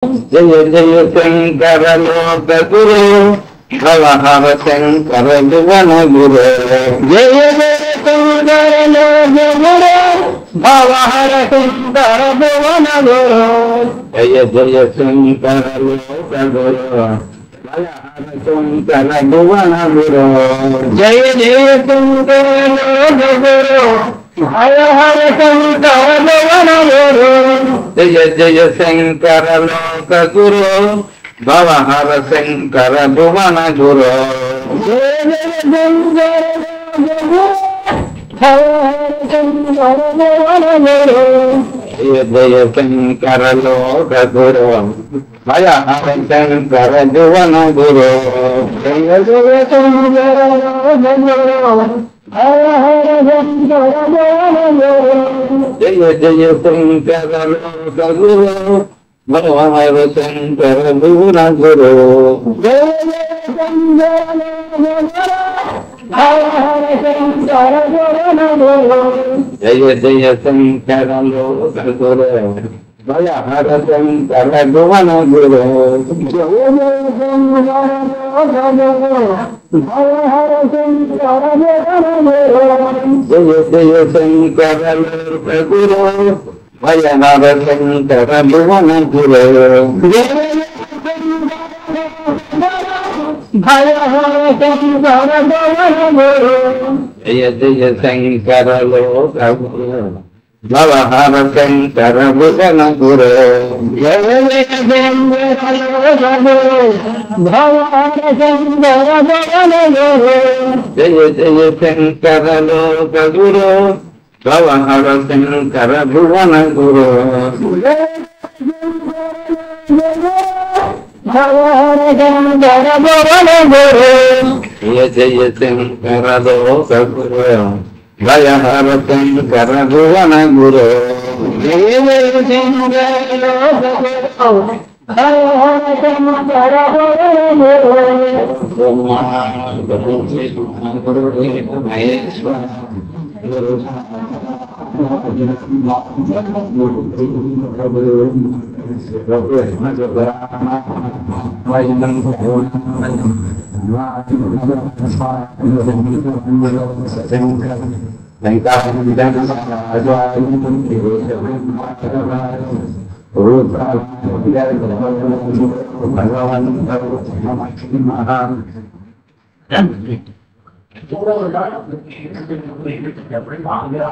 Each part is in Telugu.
జయ జయ శంకర లోక గురు భవ హర శంకర భువన గురు జయ జయ శంకర లోక గురు భవ హర శంకర భువన గురు జయ జయ శంకర లోక గురు భవ హర శంకర భువన గురు జయ జయ శంకర లోక గురు హర హర శంకర భువన గురు జయ జయ శంకర లోక గురు భవ హర శంకర భువన గురు జయ జయ శంకర లోక గురు భవ హర శంకర భువన గురు జయ జయ శంకర లోక గురు హర హర శంకర భువన గురు జయ జయ శంకర లోక గురు భవ హర శంకర భువన గురు జయ జయ శంకర లోక గురు భవ హర శంకర భువన గురు జయ జయ శంకర లోక గురు భవ హర శంకర భువన గురు జయ జయ శంకర లోక గురు భవ హర శంకర భువన గురు జయ జయ శంకర లోక గురు భవ హర శంకర భువన గురు జయ జయ శంకర లోక గురు భవ హర శంకర భువన గురు జయ జయ శంకర లోక గురు భవ హర శంకర భువన గురు జయ జయ శంకర లోక గురు భవ హర శంకర భువన గురు భవ హర శంకర భువన గురు జయ జయ శంకర లోక గురు భవ హర శంకర భువన గురు జయ జయ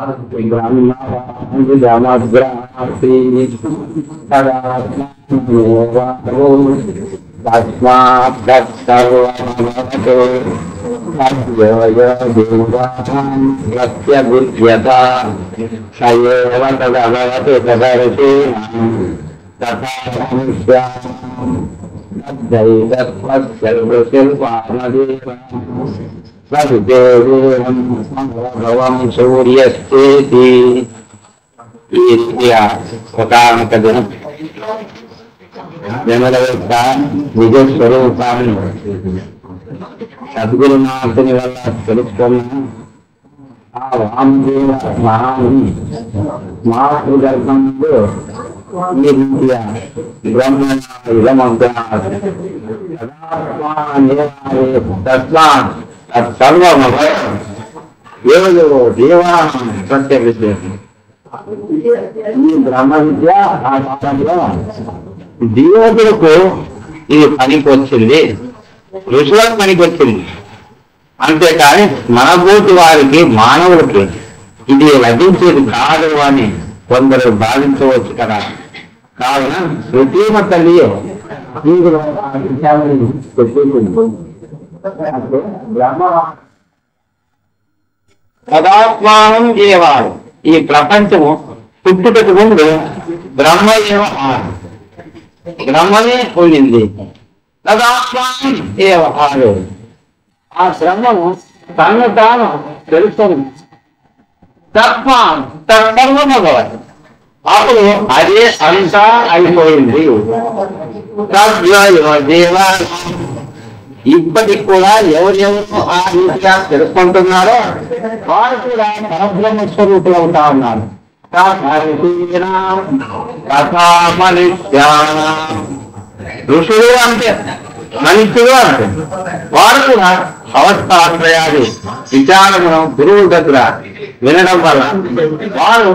శంకర లోక గురు భవ హర శంకర భువన గురు భగవం సూర్యస్థితి ఒకానొక దినం జనుల యొక్క నిజ స్వరూపాన్ని సద్గురునాథుని వల్ల తెలుసుకున్న ఆ వామదేవ మహాముని మాతృగర్భంలో బ్రహ్మ ఇదమంటున్నారు తత్సర్వమో దేవా ప్రత్యేక విషయం. ఈ బ్రహ్మ విద్య ఆ కాలంలో దేవతలకు ఇది పనికి వచ్చింది, ఋషులకు పనికి వచ్చింది. అంతేకాని మనబోటి వారికి మానవులకి ఇది లభించేది కాదు అని కొందరు భావించవచ్చు కదా. కావున ప్రతిమ తల్లి తదాత్మానం ఏవాడు. ఈ ప్రపంచము పుట్టుటకు ముందు బ్రహ్మమే ఉండింది. తదాత్మానం ఏవాడు. ఆ బ్రహ్మము తను తాను తెలుసుకుంది. తత్వ తర్మభగవత్. అప్పుడు అదే అంతా అయిపోయింది. దేవా ఇప్పటికి కూడా ఎవరెవరు ఆ రీతిగా తెలుసుకుంటున్నారో వారు కూడా పరబ్రహ్మ స్వరూపులు అవుతా ఉన్నారు. ఋషులు అంతే, మనుషులు అంతే. వారు కూడా అవస్థాశ్రయాది విచారమును గురువు దగ్గర వినడం వల్ల వారు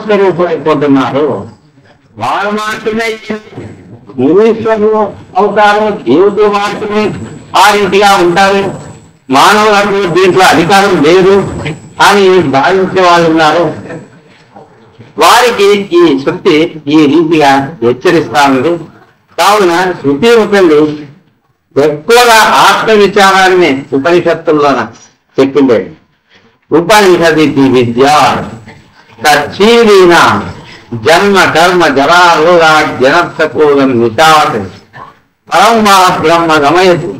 స్వరూపమైపోతున్నారు. వారు మాత్రమే మునీశ్వరులు అవుతారు, దేవుడు మాత్రమే ఆ రీతిగా ఉంటారు, మానవులకు దీంట్లో అధికారం లేదు అని భావించే వాళ్ళు ఉన్నారు. వారికి ఈ శృతి ఈ రీతిగా హెచ్చరిస్తా ఉంది. కావున శృతి ఉపండి ఎక్కువగా ఆత్మ విచారాన్ని ఉపనిషత్తుల్లోన చెప్పిండే. ఉపనిషది విద్య తచ్చీరీన జన్మ కర్మ జరా రోగా జనర్థకూలం నిశావతి పరమా బ్రహ్మ గమయతి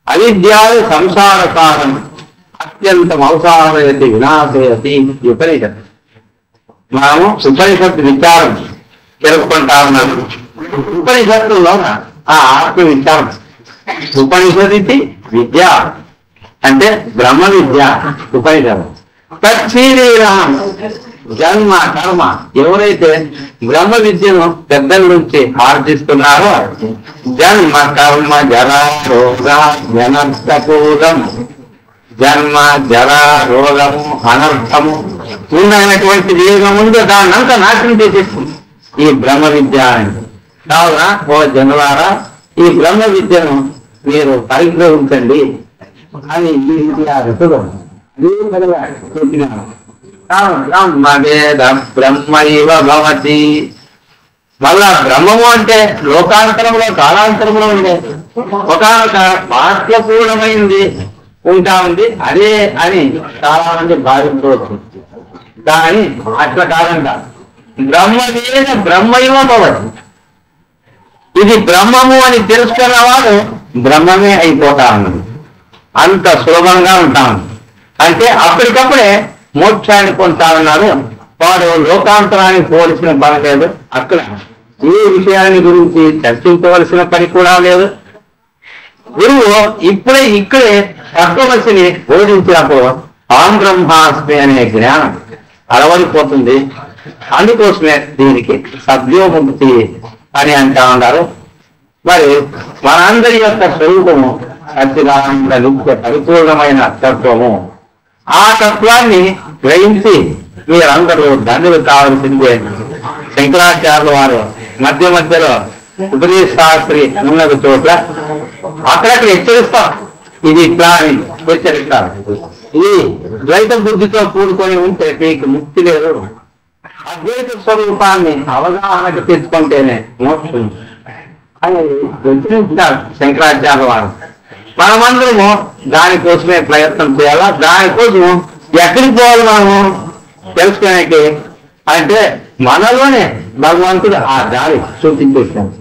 అవిద్యాది సంసార కారణం అత్యంతం అవసారయతి వినాశయతి. ఉపనిషత్తు మనము ఉపనిషత్తు విచారం తెలుపుకుంటా ఉన్నాము. ఉపనిషత్తుల్లో ఆ ఆత్మ విచారం. ఉపనిషది విద్య అంటే బ్రహ్మ విద్య. ఉపనిషత్తు తచ్చీరీరాం జన్మ కర్మ ఎవరైతే బ్రహ్మ విద్యను పెద్దల నుంచి ఆర్జిస్తున్నారో జన్మ కర్మ జరా రోగ జనర్థకూలం, జన్మ జర రోగము అనర్థము ఉన్నటువంటి ఏముందో దాన్ని అంతా నాశనం చేసేస్తుంది ఈ బ్రహ్మ విద్య అని. కావున ఓ జనులారా, ఈ బ్రహ్మ విద్యను మీరు పరిగ్రహించండి అని ఈ రీతిగా ఋషులు చెప్పినారు. బ్రహ్మవేద బ్రహ్మైవ భవతి. మళ్ళా బ్రహ్మము అంటే లోకాంతరంలో కాలాంతరంలో ఉండే ఒకనొక బాహ్యపూర్ణమైంది ఉంటా ఉంది, అదే అని చాలా మంది భావించవచ్చు. కానీ అట్లా కాదంట. బ్రహ్మవేద బ్రహ్మైవ భవతి. ఇది బ్రహ్మము అని తెలుసుకున్న వాడు బ్రహ్మమే అయిపోతా ఉన్నది. అంత సులభంగా ఉంటాం. అంటే అప్పటికప్పుడే మోక్షాన్ని పొందుతా ఉన్నారు. వాడు లోకాంతరానికి పోవలసిన పని లేదు. అక్కడ ఏ విషయాన్ని గురించి చర్చించవలసిన పని కూడా లేదు. గురువు ఇప్పుడే ఇక్కడే తత్వమసిని బోధించినప్పుడు ఆం బ్రహ్మాస్మి అనే జ్ఞానం అలవడిపోతుంది. అందుకోసమే దీనికి సద్యోముక్తి అని అంటా ఉన్నారు. మరి మనందరి యొక్క స్వరూపము సచ్చిదానంద నిత్య పరిపూర్ణమైన తత్వము. ఆ తత్వాన్ని గ్రహించి మీరందరూ ధన్యులు కావాల్సిందే. శంకరాచార్యుల వారు మధ్య మధ్యలో ఉపదేశ శాస్త్రి ఉన్నది చోట్ల అక్కడక్కడ హెచ్చరిస్తాం. ఇది ఇట్లా అని హెచ్చరిస్తారు. ఇది ద్వైత బుద్ధితో కూడుకొని ఉంటే మీకు ముక్తి లేదు. అద్వైత స్వరూపాన్ని అవగాహనకు తెచ్చుకుంటేనే మోక్షం అని హెచ్చరించారు శంకరాచార్యుల వారు. మనమందరము దానికోసమే ప్రయత్నం చేయాలా. దానికోసం ఎక్కడికి పోవాలి మనము తెలుసుకునేకి అంటే మనలోనే భగవంతుడు ఆ దారి చూపించేసాడు.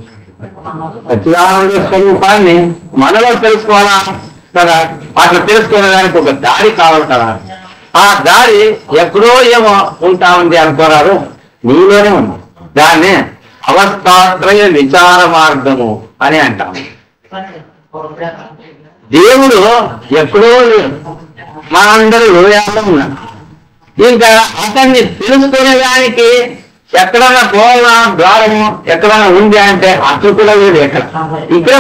సచ్చిదానంద స్వరూపాన్ని మనలో తెలుసుకోవాలా కదా. అట్లా తెలుసుకునేదానికి ఒక దారి కావాలి కదా. ఆ దారి ఎక్కడో ఏమో ఉంటా ఉంది అనుకోరారు, నీలోనే ఉంది. దాన్ని అవస్థాత్రయ విచార మార్గము అని అంటాం. దేవుడు ఎక్కడో లేడు, మనందరూ హృదయాల్లో ఉన్నాడు. ఇంకా అతన్ని తెలుసుకునేదానికి ఎక్కడన్నా పోవాలా ద్వారము ఎక్కడన్నా ఉంది అంటే అసలు కూడా లేదు. ఎక్కడ ఇక్కడ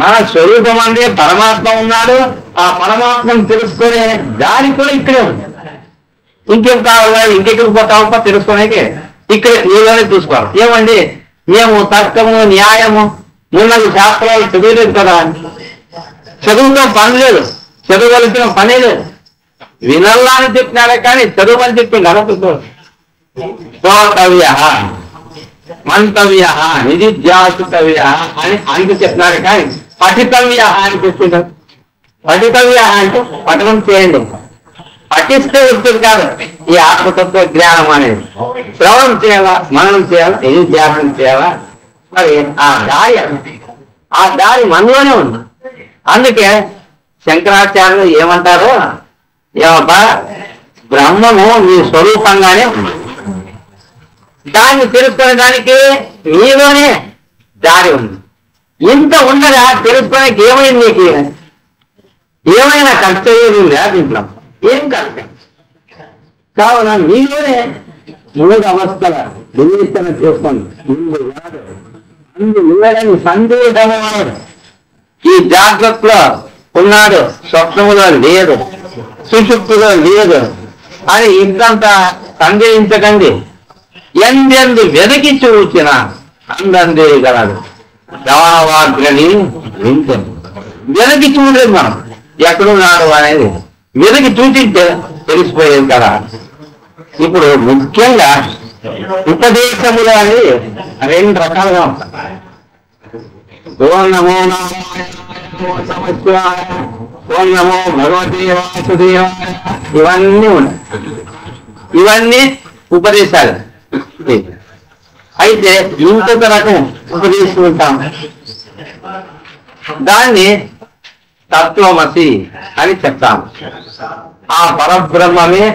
మన స్వరూపం అంటే పరమాత్మ ఉన్నాడు. ఆ పరమాత్మను తెలుసుకునే దాని కూడా ఇక్కడే ఉంది. ఇంకేం కావాలా, ఇంకెక్కడికి పోతావా తెలుసుకునేకి ఇక్కడ నీలోనే చూసుకోవాలి. ఏమండి మేము తర్కము న్యాయము ఉన్నది శాస్త్రాలు చదివలేదు కదా. చదువుతో పని లేదు, చదవలసిన పనే లేదు. వినల్లా అని చెప్పినాడే కానీ చదువని చెప్పింది అనకుతో. శ్రోతవ్య మంతవ్య నిధిధ్యాసితవ్య అని అందుకు చెప్పినాడు కానీ పఠితవ్య అని చెప్పిండు. పఠితవ్య అంటే పఠనం చేయండి. పఠిస్తే వస్తుంది కాదు ఈ ఆత్మతత్వ జ్ఞానం అనేది. శ్రవణం చేయాలా, మననం చేయాలా, నిధిధ్యాసనం చేయాలా. మరి ఆ దారి మనలోనే ఉంది. అందుకే శంకరాచార్యులు ఏమంటారు, ఏమబ్బా బ్రహ్మము మీ స్వరూపంగానే ఉంది. దాన్ని తెలుసుకునేదానికి మీలోనే దారి ఉంది. ఇంత ఉండగా తెలుసుకోవడానికి ఏమైంది? నీకు ఏమైనా కర్తవ్యం ఉందా దీంట్లో? ఏం కర్తవ్యం? కావున మీలోనే 3 అవస్థల వివేచన చేసుకోండి. ముందు లేడని సందేహమన్నాడు. ఈ జాగ్రత్తలో ఉన్నాడు, స్వప్నములో లేదు, సుషుప్తిలో లేదు అని ఇదంతా సందేహించకండి. ఎందెందు వెదకి చూచిన అందందే గలదు దావాగ్రని వింటుంది. వెదకి చూడలేదు మనం ఎక్కడున్నాడు అనేది, వెదకి చూసింటే తెలిసిపోయేది కదా. ఇప్పుడు ముఖ్యంగా ఉపదేశములు అని 2 రకాలుగా ఉంటాయి. ఓం నమో నమః, ఓం నమో భగవతే వాసుదేవాయ, ఇవన్నీ ఉన్నాయి. ఇవన్నీ ఉపదేశాలు. అయితే ఇంకొక రకం ఉపదేశం ఉంటాం, దాన్ని తత్వమసి అని చెప్తాము. ఆ పరబ్రహ్మమే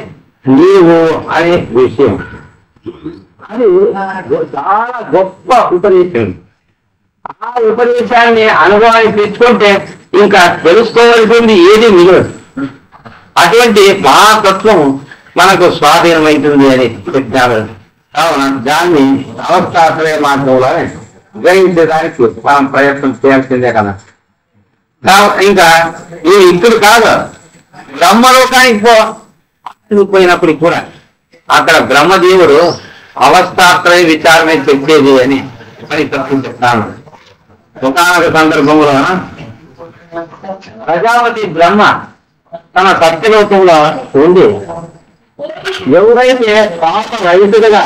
నీవు అనే విషయం. అది చాలా గొప్ప ఉపదేశం. ఆ ఉపదేశాన్ని అనుభవాన్ని తెచ్చుకుంటే ఇంకా తెలుసుకోవాల్సింది ఏది మిగలదు. అటువంటి మహాతత్వం మనకు స్వాధీనమవుతుంది అని చెప్పారు. కావున దాన్ని అవస్థాశ్రయ మార్గంలో గ్రహించడానికి మనం ప్రయత్నం చేయాల్సిందే కదా. ఇంకా ఈ ఇప్పుడు కాదు, బ్రహ్మలోకానికి పోయినప్పుడు కూడా అక్కడ బ్రహ్మదేవుడు అవస్థాశ్రయ విచారణ చెప్పేది అని తప్పు చెప్తాను. ఒకనొక సందర్భంలో ప్రజాపతి బ్రహ్మ తన సత్యలోకంలో ఉండి ఎవరైతే పాప రహితుడుగా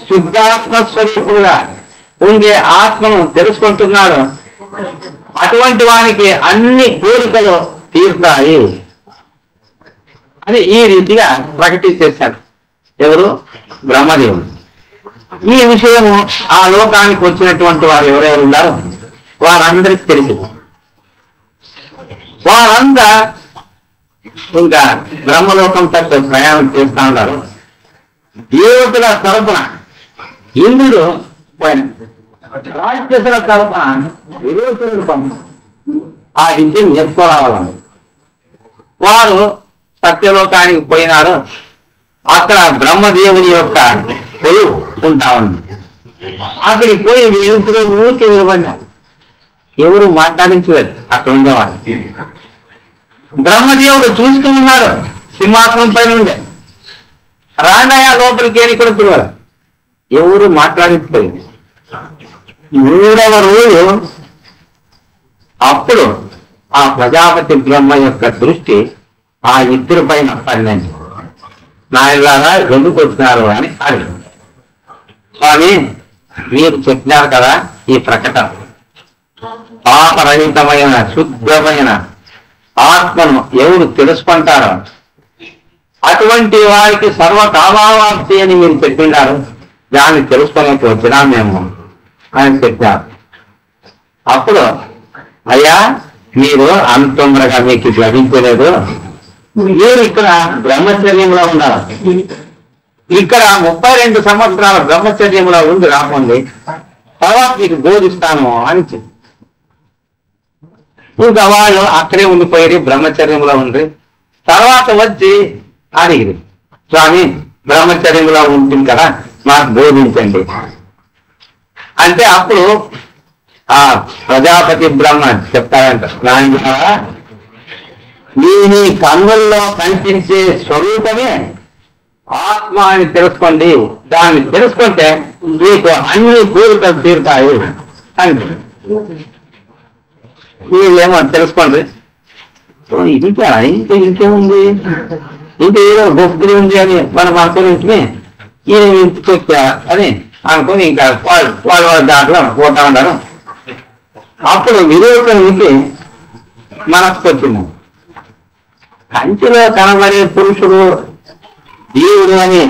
శుద్ధాత్మస్వరూపుడుగా ఉండే ఆత్మను తెలుసుకుంటున్నాడో అటువంటి వానికి అన్ని కోరికలు తీరుతాయి అని ఈ రీతిగా ప్రకటించేశాడు. ఎవరు? బ్రహ్మదేవుడు. ఈ విషయము ఆ లోకానికి వచ్చినటువంటి వారు ఎవరెవరు ఉన్నారో వారందరికీ తెలిసి వారంతా ఇంకా బ్రహ్మలోకం తప్ప ప్రయాణం చేస్తూ ఉన్నారు. దేవతల తరపున ఇంద్రుడు పోయిన, రాక్షసుల తరపున విరోధులు ఆ విద్యను నేర్చుకోవాలని వారు సత్యలోకానికి పోయినారు. అక్కడ బ్రహ్మదేవుని యొక్క కొలువు ఉంటా ఉంది. అక్కడికి పోయి వెళ్తున్న ఊరికి నిలబడినారు. ఎవరు మాట్లాడించలేదు అక్కడ ఉండేవారు. బ్రహ్మదేవుడు చూస్తూ ఉన్నాడు సింహాసనం పైన ఉండే. రాండయ్య లోపలికి ఏని కొడుతున్నారు, ఎవరు మాట్లాడించలేదు. 3వ రోజు అప్పుడు ఆ ప్రజాపతి బ్రహ్మ యొక్క దృష్టి ఆ ఇద్దరి పైన పడింది. నాయనలాగా ఎందుకు వచ్చినారు అని అడిగారు. స్వామి, మీరు చెప్పినారు కదా ఈ ప్రకటన, పాపరహితమైన శుద్ధమైన ఆత్మను ఎవరు తెలుసుకుంటారో అటువంటి వారికి సర్వకామావాప్తి అని మీరు చెప్పినారు. దాన్ని తెలుసుకోలేక వచ్చినా మేము అని చెప్పారు. అప్పుడు అయ్యా, మీరు అంత తొందరగా మీకు లభించలేదు. మీరు ఇక్కడ బ్రహ్మచర్యంలో ఉన్నారు. ఇక్కడ 32 సంవత్సరాల బ్రహ్మచర్యంలో ఉంది రాకండి, తర్వాత మీకు బోధిస్తాను అని చెప్పి ఇంకా వాళ్ళు అక్కడే ఉండిపోయి బ్రహ్మచర్యంలో ఉండి తర్వాత వచ్చి అడిగిరి, స్వామి బ్రహ్మచర్యంలో ఉంటుంది కదా మాకు బోధించండి అంటే అప్పుడు ఆ ప్రజాపతి బ్రహ్మ చెప్తారంట, నాయన నీ కన్నుల్లో కనిపించే స్వరూపమే ఆత్మ అని తెలుసుకోండి. దాన్ని తెలుసుకుంటే మీకు అన్ని కోరికలు తీరుతాయి అని. మీరేమో తెలుసుకోండి, ఇంకేముంది, ఇంకా ఏదో గొప్పది ఉంది అని మనం అనుకుని ఈయన ఇంటికొచ్చా అని అనుకుని ఇంకా వాళ్ళ దాంట్లో పోతా ఉన్నారు. అప్పుడు విరోధునికి మనస్సు వచ్చింది. కంచిలో కనబడే పురుషుడు దేవుడు అని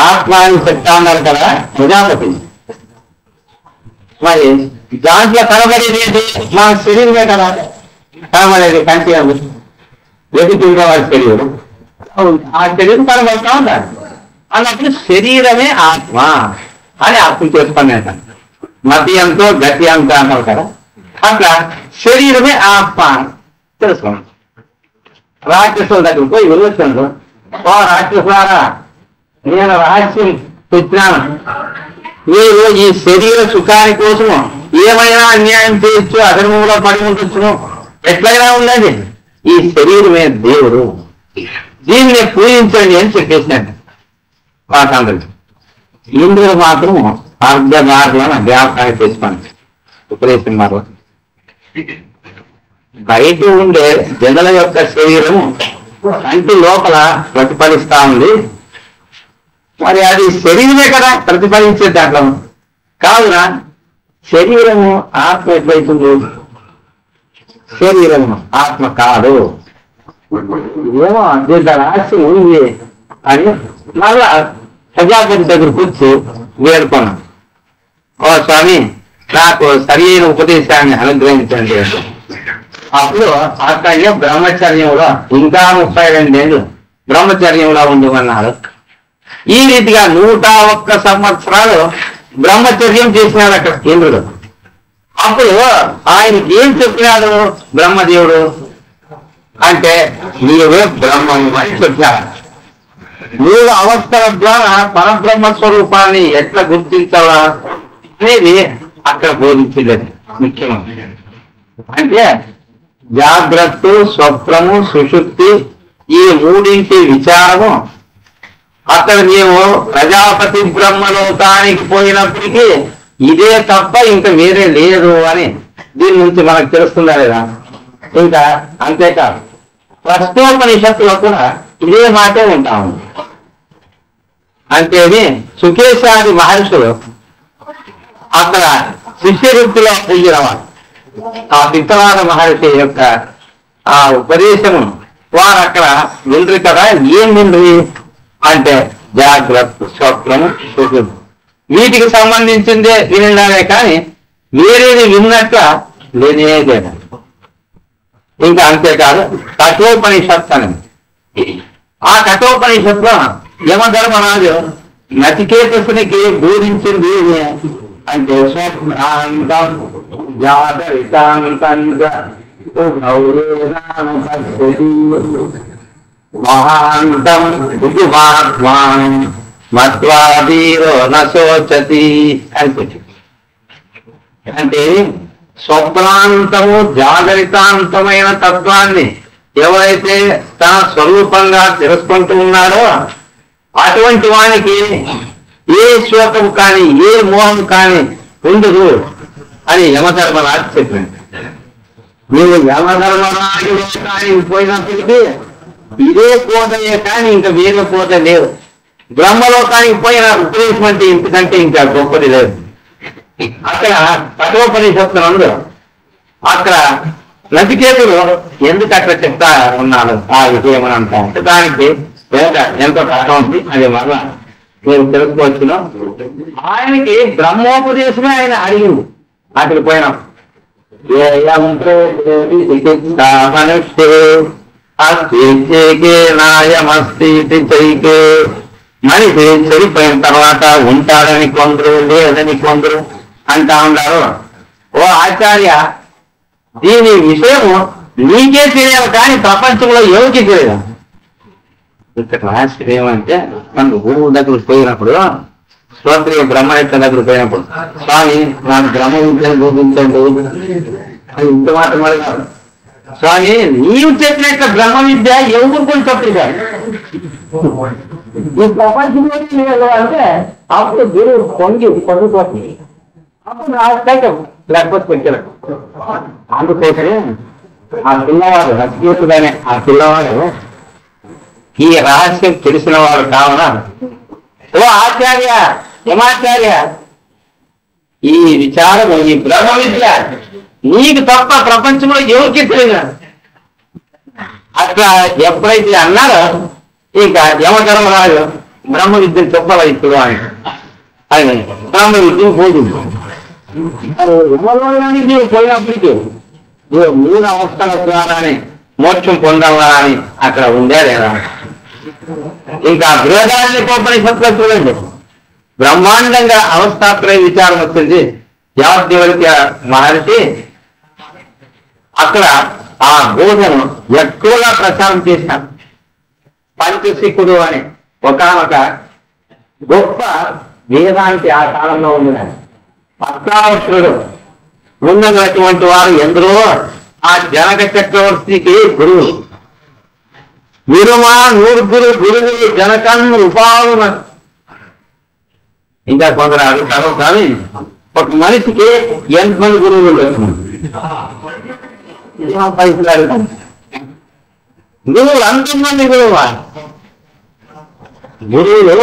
ఆత్మ అని చెప్తా ఉన్నారు కదా ప్రజాపతి. మరి దాంట్లో కనబడేది మన శరీరమే కదా కనబడేది. కంచి వెతుకుంటే వాడి శరీరం, ఆ శరీరం కనబడతా ఉంటారు అన్నప్పుడు శరీరమే ఆత్మ అని అర్థం చేసుకునేట. మతి ఎంతో గతి ఎంతో అన్నారు కదా, అట్లా శరీరమే ఆత్మ తెలుసుకోండి. రాక్షసుల దగ్గర పోయి వెళ్ళొచ్చాను, ఓ రాక్షసులారా నేను రహస్యం తెచ్చినాను, మీరు ఈ శరీర సుఖాని కోసము ఏమైనా అన్యాయం చేయొచ్చు, అధర్మంలో పడి ఉండొచ్చును, ఎట్లయినా ఉండండి, ఈ శరీరమే దేవుడు, దీన్ని పూజించండి అని చెప్పేసినాడు వాటందరికి. ఇందులో మాత్రం అర్ధ మార్గం జ్ఞాపకాన్ని తెచ్చుకోండి. ఉపదేశం మార్గం బయట ఉండే జనుల యొక్క శరీరము కంటి లోపల ప్రతిఫలిస్తా ఉంది. మరి అది శరీరమే కదా ప్రతిఫలించే దాంట్లో. కావున శరీరము ఆత్మ ఎట్లయితుంది? శరీరము ఆత్మ కాదు. ఏమో దీంత రహస్యం ఉంది అని మళ్ళా ప్రజాపతి దగ్గర కూర్చి వేడుకున్నాం. ఓ స్వామి, నాకు సరి అయిన ఉపదేశాన్ని అనుగ్రహించండి. అప్పుడు అక్కడే బ్రహ్మచర్యంలో ఇంకా 32 ఏళ్ళు బ్రహ్మచర్యంలో ఉండమన్నారు. ఈ రీతిగా 101 సంవత్సరాలు బ్రహ్మచర్యం చేసినాడు అక్కడ ఇంద్రుడు. అప్పుడు ఆయనకి ఏం చెప్పినాడు బ్రహ్మదేవుడు అంటే, నీవే బ్రహ్మము అని చెప్పినాడు. నీవు అవస్థల ద్వారా పరబ్రహ్మ స్వరూపాన్ని ఎట్లా గుర్తించాలా అనేది అక్కడ బోధించలేదు. ముఖ్యమైన అంటే జాగ్రత్త, స్వప్నము, సుషుప్తి ఈ మూడింటి విచారము అక్కడ నీవు ప్రజాపతి బ్రహ్మలోకానికి పోయినప్పటికీ ఇదే తప్ప ఇంకా వేరే లేదు అని దీని నుంచి మనకు తెలుస్తుందా లేదా? ఇంకా అంతేకాదు, ప్రశ్నోపనిషత్తులో కూడా ఇదే మాటే ఉంటాము. అంతేని సుకేశాది మహర్షులు అక్కడ శిష్యవృత్తిలో పూజినవారు. ఆ పిత్తవాద మహర్షి యొక్క ఆ ఉపదేశము వారు అక్కడ విండ్రి కదా. ఏం విండ్రి అంటే జాగ్రత్త, స్వప్నము, సుఖము వీటికి సంబంధించిందే వినడానే కానీ వేరేది విన్నట్ల లేనేదే. ఇంకా అంతేకాదు కఠోపనిషత్తు అని. ఆ కఠోపనిషత్తులో యమధర్మరాజు నచికేతసునికి బోధించింది అంటే స్వప్నాంతం జాగరితాంతంగా మహాంతం మహాత్మానం మత్వాదీరో నశోచతి అని. అంటే స్వప్నాంతము జాగరితాంతమైన తత్వాన్ని ఎవరైతే తన స్వరూపంగా తెలుసుకుంటూ ఉన్నాడో అటువంటి వానికి ఏ శోకం కానీ ఏ మోహం కానీ ఉండదు అని యమధర్మరాజు చెప్పినట్టు. నువ్వు యమధర్మరాజు కానీ పోయినప్పటికీ ఇదే పోతయే కానీ ఇంకా వేరే పోత లేదు. బ్రహ్మలోకానికి పోయిన ఉపదేశం అంటే ఇంతకంటే ఇంకా గొప్పది లేదు. అక్కడ కఠోపనిషత్తునందు అక్కడ నచికేతుడు ఎందుకు అట్లా చెప్తా ఉన్నాడు ఆ విషయం అని అంటా అంటే దానికి ఎంతో కష్టం ఉంది. అది మళ్ళా నేను తెలుసుకోవచ్చును. ఆయనకి బ్రహ్మోపదేశమే ఆయన అడిగింది అక్కడికి పోయినప్పుడు. మనిషి చెడిపోయిన తర్వాత ఉంటాడని కొందరు, లేదని కొందరు అంటా ఉన్నారు. ఓ ఆచార్య, దీని విషయము నీకే తెలియాలి కానీ ప్రపంచంలో ఎవరికి తెలియదు. ఇక్కడ రహస్యం ఏమంటే మన గురువు దగ్గరకు పోయినప్పుడు, శ్రోత్రియ బ్రహ్మయుక్త దగ్గరకు పోయినప్పుడు, స్వామి నాకు బ్రహ్మ విద్యను బోధించండి అని ఇంత మాట అడిగారు. స్వామి నీవు చెప్పినట్టు బ్రహ్మ విద్య ఎవరు కొంచెం చెప్పలేదు ఈ ప్రపంచంలో అంటే అప్పుడు గురువు పొంగిపోతుంది. అప్పుడు నాకు లేకపోతే కొంచెం అందుకోసమే ఆ పిల్లవాడు నచికేతుడనే ఆ పిల్లవాడు ఈ రహస్యం తెలిసిన వాడు కావున, ఓ ఆచార్య, యమాచార్య, ఈ విచారము ఈ బ్రహ్మ విద్య నీకు తప్ప ప్రపంచంలో ఎవరికి తెలియదు. అట్లా ఎప్పుడైతే అన్నారో ఇంకా యమధర్మరాజు బ్రహ్మ విద్యను చెప్పాలి ఇప్పుడు అని బ్రహ్మ విద్యను పోతుంది. యమలోకానికి నీవు పోయినప్పటికీ నువ్వు 3 అవస్థల ద్వారానే మోక్షం పొందాలని అక్కడ ఉందే లేదా? ఇంకా బృహదారణ్యోపనిషత్తులో చూడండి, బ్రహ్మాండంగా అవస్థాత్రయ విచారం వచ్చింది. యావద్దేవత మహర్షి అక్కడ ఆ బోధను ఎక్కువగా ప్రచారం చేశారు. పంచశిఖుడు అని ఒకనొక గొప్ప వేదాంతి ఆ కాలంలో ఉంది. అష్టావక్రుడు ఉన్నటువంటి వారు ఎందరో ఆ జనక చక్రవర్తికి గురువు. విరుమా నూరుగురు గురువులు జనకన్ రూపాలు. ఇంకా కొందరు అడుగుతారు, కానీ ఒక మనిషికి ఎంతమంది గురువులు పైసలు అడుగుతారు. గురువులు అంతమంది గురువా? గురువులు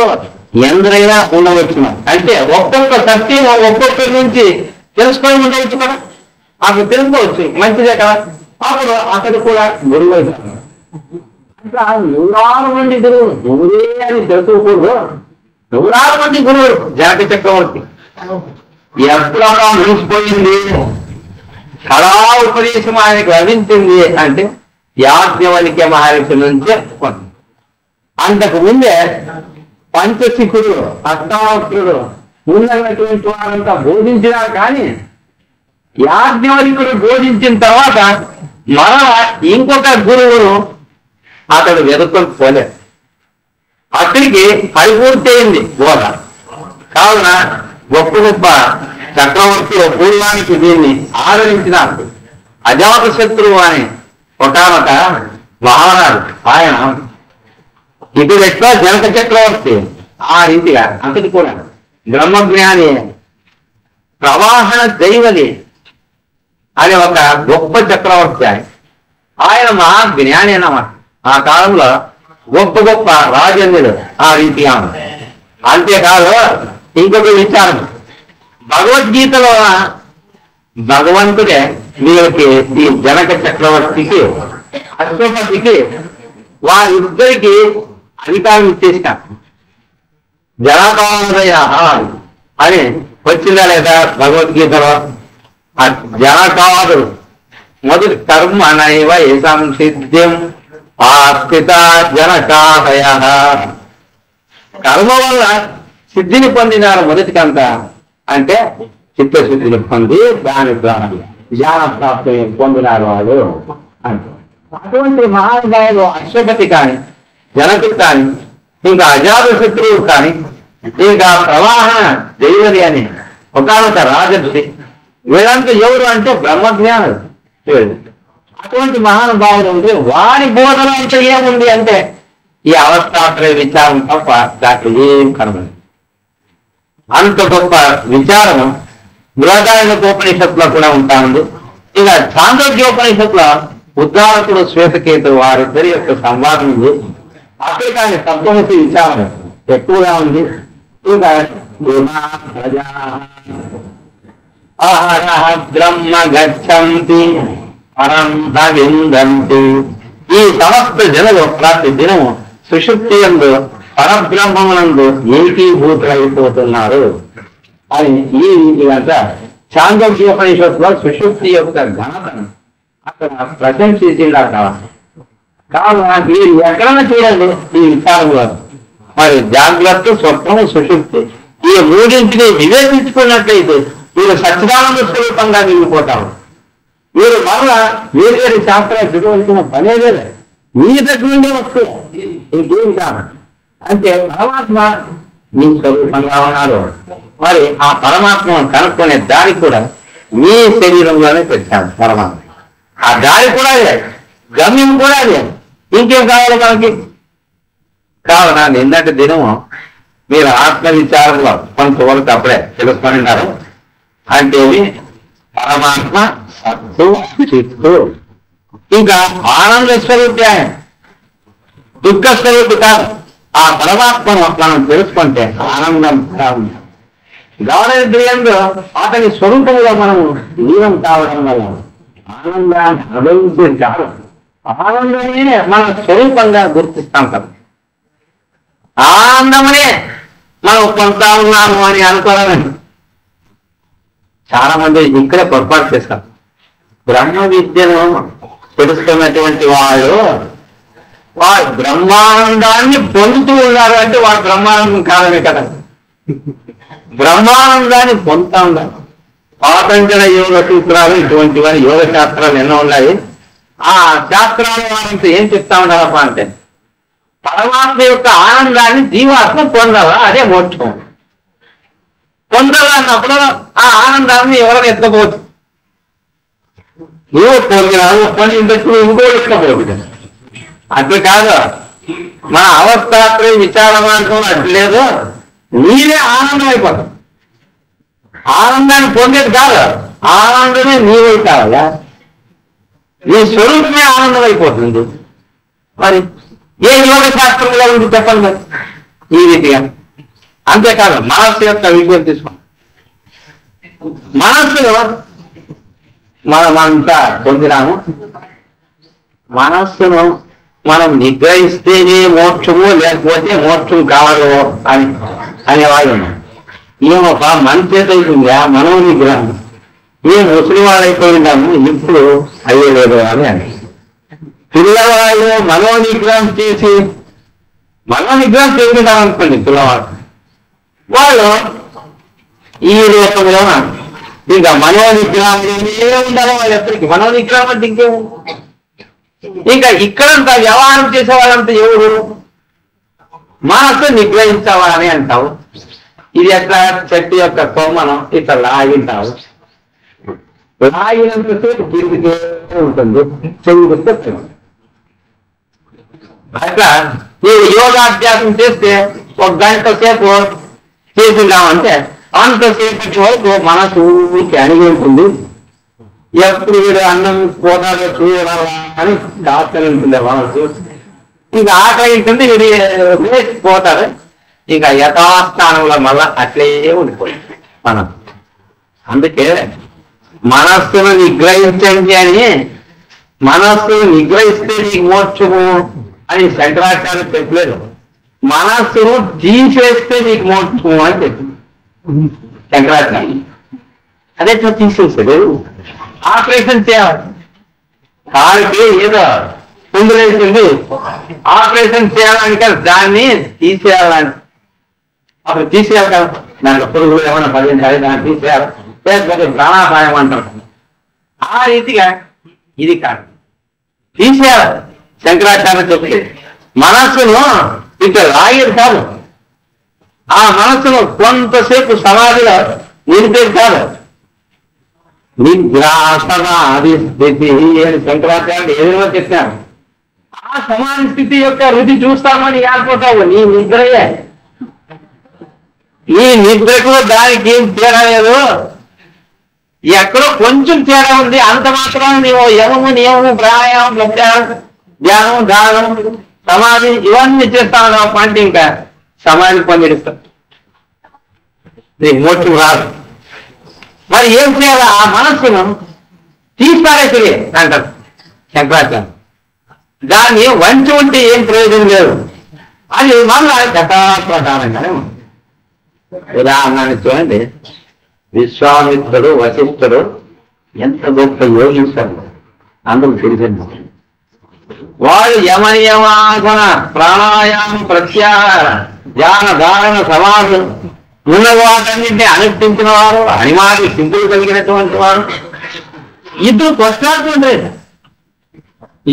ఎందరైనా ఉండవచ్చు. అంటే ఒక్కొక్క సత్యం ఒక్కొక్కరి నుంచి తెలుసుకొని ఉండవచ్చు కదా, అక్కడ తెలుసుకోవచ్చు, మంచిదే కదా. అప్పుడు అతడు కూడా గురువు అవుతాడు. అట్లా నూరారు మంది గురువులు, గురువే అని తెలుసుకోకూడదు. నూరారు మంది గురువులు జనక చక్రవర్తి ఎప్పుడన్నా ముగిసిపోయింది. కళా ఉపదేశం ఆయనకు లభించింది అంటే యాజ్ఞవల్క్య మహర్షి నుంచే. అంతకు ముందే పంచశిఖుడు, అష్టావక్రుడు ఉన్నటువంటి వారంతా బోధించినారు. కానీ యాజ్ఞవల్క్యుడు బోధించిన తర్వాత మరలా ఇంకొక గురువును అతడు వెతుక్కొని పోలేదు. అతడికి పరిపూర్తి అయింది బోధ. కావున గొప్ప గొప్ప చక్రవర్తుల పూర్వానికి దీన్ని ఆదరించినారు. అజాతశత్రువు అని ఒకనొక మహారాజు, ఆయన ఇటు ఎట్లా జనక చక్రవర్తి ఆ రీతిగా అతడు కూడా బ్రహ్మజ్ఞాని, ప్రవాహన దైవది అని ఒక గొప్ప చక్రవర్తి. ఆయన మహా జ్ఞాని అన్నమాట. ఆ కాలంలో గొప్ప గొప్ప రాజన్యులు ఆ రీతిగా. అంతేకాదు ఇంకొక విచారం, భగవద్గీతలో భగవంతుడే వీరికి ఈ జనక చక్రవర్తికి అశ్వపతికి వారిద్దరికి అధికారం ఇచ్చేసినారు. జనకాదయ అని వచ్చిందా లేదా భగవద్గీతలో? జనకాదు మొదటి కర్మ నైవ ఏషాం సిద్ధ్యం ఆస్థిత జనకాదయ. కర్మ వల్ల సిద్ధిని పొందినారు మొదటికంత, అంటే చిత్తశుద్ధిని పొంది దాని ద్వారా జ్ఞాన ప్రాప్తి పొందినారు వాళ్ళు అంటే. అటువంటి మహానుభావులు అశ్వపతి కానీ, జనకుడు కానీ, ఇంకా అజాతశత్రువు కానీ, ఇంకా ప్రవాహన దైవది అని ఒకనొక రాజర్షి, వీళ్ళంతా ఎవరు అంటే బ్రహ్మజ్ఞానులు. అటువంటి మహానుభావులు ఉంటే వారి బోధన అంటే ఏముంది అంటే ఈ అవస్థాత్రయ విచారం తప్ప దాంట్లో ఏం కనబడదు. అంత గొప్ప విచారము బృహదారణ్యోపనిషత్తులో కూడా ఉంటా ఉంది. ఇక చాంద్రోగ్యోపనిషత్తులో ఉద్దాలకుడు శ్వేతకేతు వారిద్దరి యొక్క సంవాదం ఉంది. అక్కడ కానీ తత్వమసి విచారం ఎక్కువగా ఉంది. ఇంకా బ్రహ్మ గచ్చంతి పరం విందంతి. ఈ సమస్త జనులు ప్రతి దినము సుషుప్తి యందు పరబ్రహ్మమునందు ఏకీభూతులైపోతున్నారు అని ఈ రీతిగా చాంద్రోగ్యోపనిషత్తులో సుషుప్తి యొక్క ఘనతను అక్కడ ప్రశంసించిందాక. కావున మీరు ఎక్కడైనా చూడండి ఈ విచారంలో మరి జాగ్రత్త, స్వప్నము, సుషుప్తి ఈ మూడింటిని వివేచించుకున్నట్లయితే మీరు సచ్చిదానంద స్వరూపంగా మిగిలిపోతారు. మీరు మరలా వేరు వేరు శాస్త్రాలు చదవలసిన పనేదే లేదు. మీ దగ్గర నుండి వస్తుంది, ఇంకేం కాదు. అంటే పరమాత్మ మీ స్వరూపంగా ఉన్నారు. మరి ఆ పరమాత్మను కనుక్కునే దారి కూడా మీ శరీరంలోనే పెట్టాము పరమాత్మ. ఆ దారి కూడా అదే, గమ్యం కూడా అదే. ఇంకేం కావాలి మనకి? కావున నిన్నటి దినము మీరు ఆత్మవిచారంలో కొంతవరకు అప్పుడే తెలుసుకొని ఉన్నారు. అంటే పరమాత్మ సత్తు, చిత్తు, ఇంకా ఆనంద స్వరూపి, ఆయన దుఃఖ స్వరూపి కాదు. ఆ పరమాత్మను మనం తెలుసుకుంటే ఆనందం ఉంటాం. గౌరవేంద్రియంలో అతని స్వరూపంలో మనము లీనం కావడం వల్ల ఆనందాన్ని అనుభవించేది కాదు, ఆనందమే మన స్వరూపంగా గుర్తిస్తాం కదా. ఆనందమనే మనం పొందుతా ఉన్నాము అని అనుకోవాలని చాలా మంది ఇక్కడే పొరపాటు చేస్తారు. బ్రహ్మ విద్యను తెలుసుకున్నటువంటి వాడు బ్రహ్మానందాన్ని పొందుతూ ఉన్నారు అంటే వాడు బ్రహ్మానందం కాదనే కదా. బ్రహ్మానందాన్ని పొందుతా ఉన్నారు. పాతంజల యోగ సూత్రాలు ఇటువంటి వారి యోగ శాస్త్రాలు ఎన్నో ఉన్నాయి. ఆ శాస్త్రాల వారంతా ఏం చెప్తా ఉండాలప్ప అంటే పరమాత్మ యొక్క ఆనందాన్ని జీవాత్మ పొందాలా, అదే మోక్షం. పొందాలన్నప్పుడు ఆ ఆనందాన్ని ఎవరైనా ఎత్తపోవచ్చు. నువ్వు పొందినావు పని ఇంతకు ఇంకోటి ఇష్టపోతుంది. అట్లా కాదు, మన అవస్థాత్రే విచార మార్గం అట్లేదు, నీవే ఆనందం అయిపోతావు. ఆనందాన్ని పొందేది కాదు, ఆనందమే నీవై కావాలా, నీ స్వరూపమే ఆనందం అయిపోతుంది. మరి ఏ యోగ శాస్త్రంలో ఉంది చెప్పండి మరి ఈ రీతిగా. అంతేకాదు మనస్సు యొక్క విజ్ఞప్తి తీసుకోండి. మనస్సులో మనమంతా పొందినాము. మనస్సును మనం నిగ్రహిస్తేనే మోక్షము, లేకపోతే మోక్షం కావాలో అనేవాళ్ళు ఉన్నాం. ఏమొక మన చేత అవుతుందా మనో నిగ్రహం, మేము ముసలి వాళ్ళు అయిపోయినాము ఇప్పుడు అయ్యలేదు అని అని పిల్లవాళ్ళు మనోనిగ్రహం చేసి మనోనిగ్రహం చేసుకుంటాం అనుకోండి. పిల్లవాళ్ళు వాళ్ళు ఈ రూపంలో ఇంకా మనోనిగ్రహం ఉండాలి వాళ్ళు ఎప్పటికీ. మనోనిగ్రహం అంటే ఇంకేము, ఇంకా ఇక్కడంతా వ్యవహారం చేసే వాళ్ళంతా ఎవరు, మనసు నిగ్రహించవాలని అంటావు. ఇది ఎట్లా చెట్టు యొక్క కొమ్మనం ఇట్లా లాగింటావు, లాగినంతసేపు తిరిగితే ఉంటుంది, చెయ్యి. అట్లా మీరు యోగాభ్యాసం చేస్తే 1 గంట సేపు చేసిందామంటే అంతసేపటి వరకు మనసు అణిగి ఉంటుంది. ఎప్పుడు వీడు అన్నం పోతాడో చూడాలా అని దాస్తూనే ఉంటుంది మనసు. ఇంకా ఆకలి ఉంటుంది, వీడు పోతాడు. ఇంకా యథాస్థానంలో మళ్ళా అట్లే ఉండిపోయింది మనం. అందుకే మనస్సును నిగ్రహించండి అని, మనస్సును నిగ్రహిస్తే నీకు మోక్షము అని శంకరాచార్య చెప్పలేదు. మనస్సును తీసేస్తే నీకు మోక్షము అని చెప్పింది శంకరాచార్య. అదే తీసేసాడు. ఆపరేషన్ చేయాలి, కాలికి ఏదో కుందులేసింది, ఆపరేషన్ చేయాలంటే దాన్ని తీసేయాలని. అప్పుడు తీసేయాలి కదా, దాంట్లో పురుగులు ఏమైనా పదించాలి, దాన్ని తీసేయాలి, లేకపోతే ప్రాణాపాయం అంటారు. ఆ రీతిగా ఇది కాదు, తీసేయాలి. శంకరాచార్య చెప్పి మనస్సును ఇక్కడ లాగేది కాదు, ఆ మనస్సును కొంతసేపు సమాధిలో నిలిపేది కాదు. నిగ్రాసనాది స్థితి అని శంకరాచార్యుడు ఏదైనా చెప్పారు. ఆ సమాధి స్థితి యొక్క రుచి చూస్తామని ఆడిపోతావు. నీ నిద్రయే, ఈ నిద్రకు దానికి ఏం తేడా లేదు, ఎక్కడో కొంచెం తేడా ఉంది. అంత మాత్రాన్ని నీవు యమము నియమము ప్రాణాయామం ప్రత్యాహారం ధ్యానం దానం సమాధి ఇవన్నీ చేస్తాను అంటే ఇంకా సమాధి పొందిస్తాం, నీకు మోక్షం రాదు. మరి ఏం చేయాలి, ఆ మనస్సును తీసిపారేసి అంటారు శంకరాచార్య. దాన్ని వంచి ఉంటే ఏం ప్రయోజనం లేదు, అది మళ్ళా యథాప్రకారంగానే ఉంది. ఉదాహరణ చూడండి, విశ్వామిత్రుడు వశిష్ఠుడు ఎంత గొప్ప యోగిస్తారు అందరూ తెలిసింది. వాడు యమనియమాసన ప్రాణాయామం ప్రత్యాహార ధ్యాన ధారణ సమాధులు ఉన్న వాటన్నింటినీ అనుష్ఠించిన వారు, అనిమాది సింపులు కలిగినటువంటి వారు ఇద్దరు కొట్లాడుతుంటారు.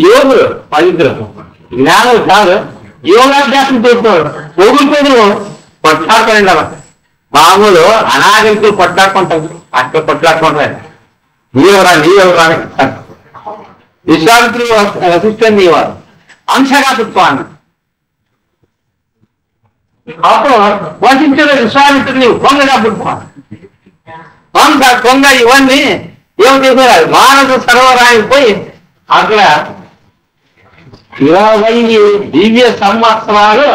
యోగులు పవిత్రులు, జ్ఞానులు కాదు, యోగాభ్యాసం చేస్తున్నారు. పొగులు కొట్లాడుకోండి అలా. మామూలు అనాగరికులు కొట్లాడుకుంటారు, అక్కడ కొట్లాడుకుంటారు. నీవెవరా విశ్వామిత్రులు వశిష్ఠుడు నీవారు అంశఘాతత్వాన్ని. అప్పుడు వశిష్ఠుడు విశ్వామిత్రుని కొంగగా పుట్టుకోవాలి. కొంగ ఇవన్నీ ఏం చేశారు, మానస సరోవరానికి పోయి అక్కడ 20 దివ్య సంవత్సరాలు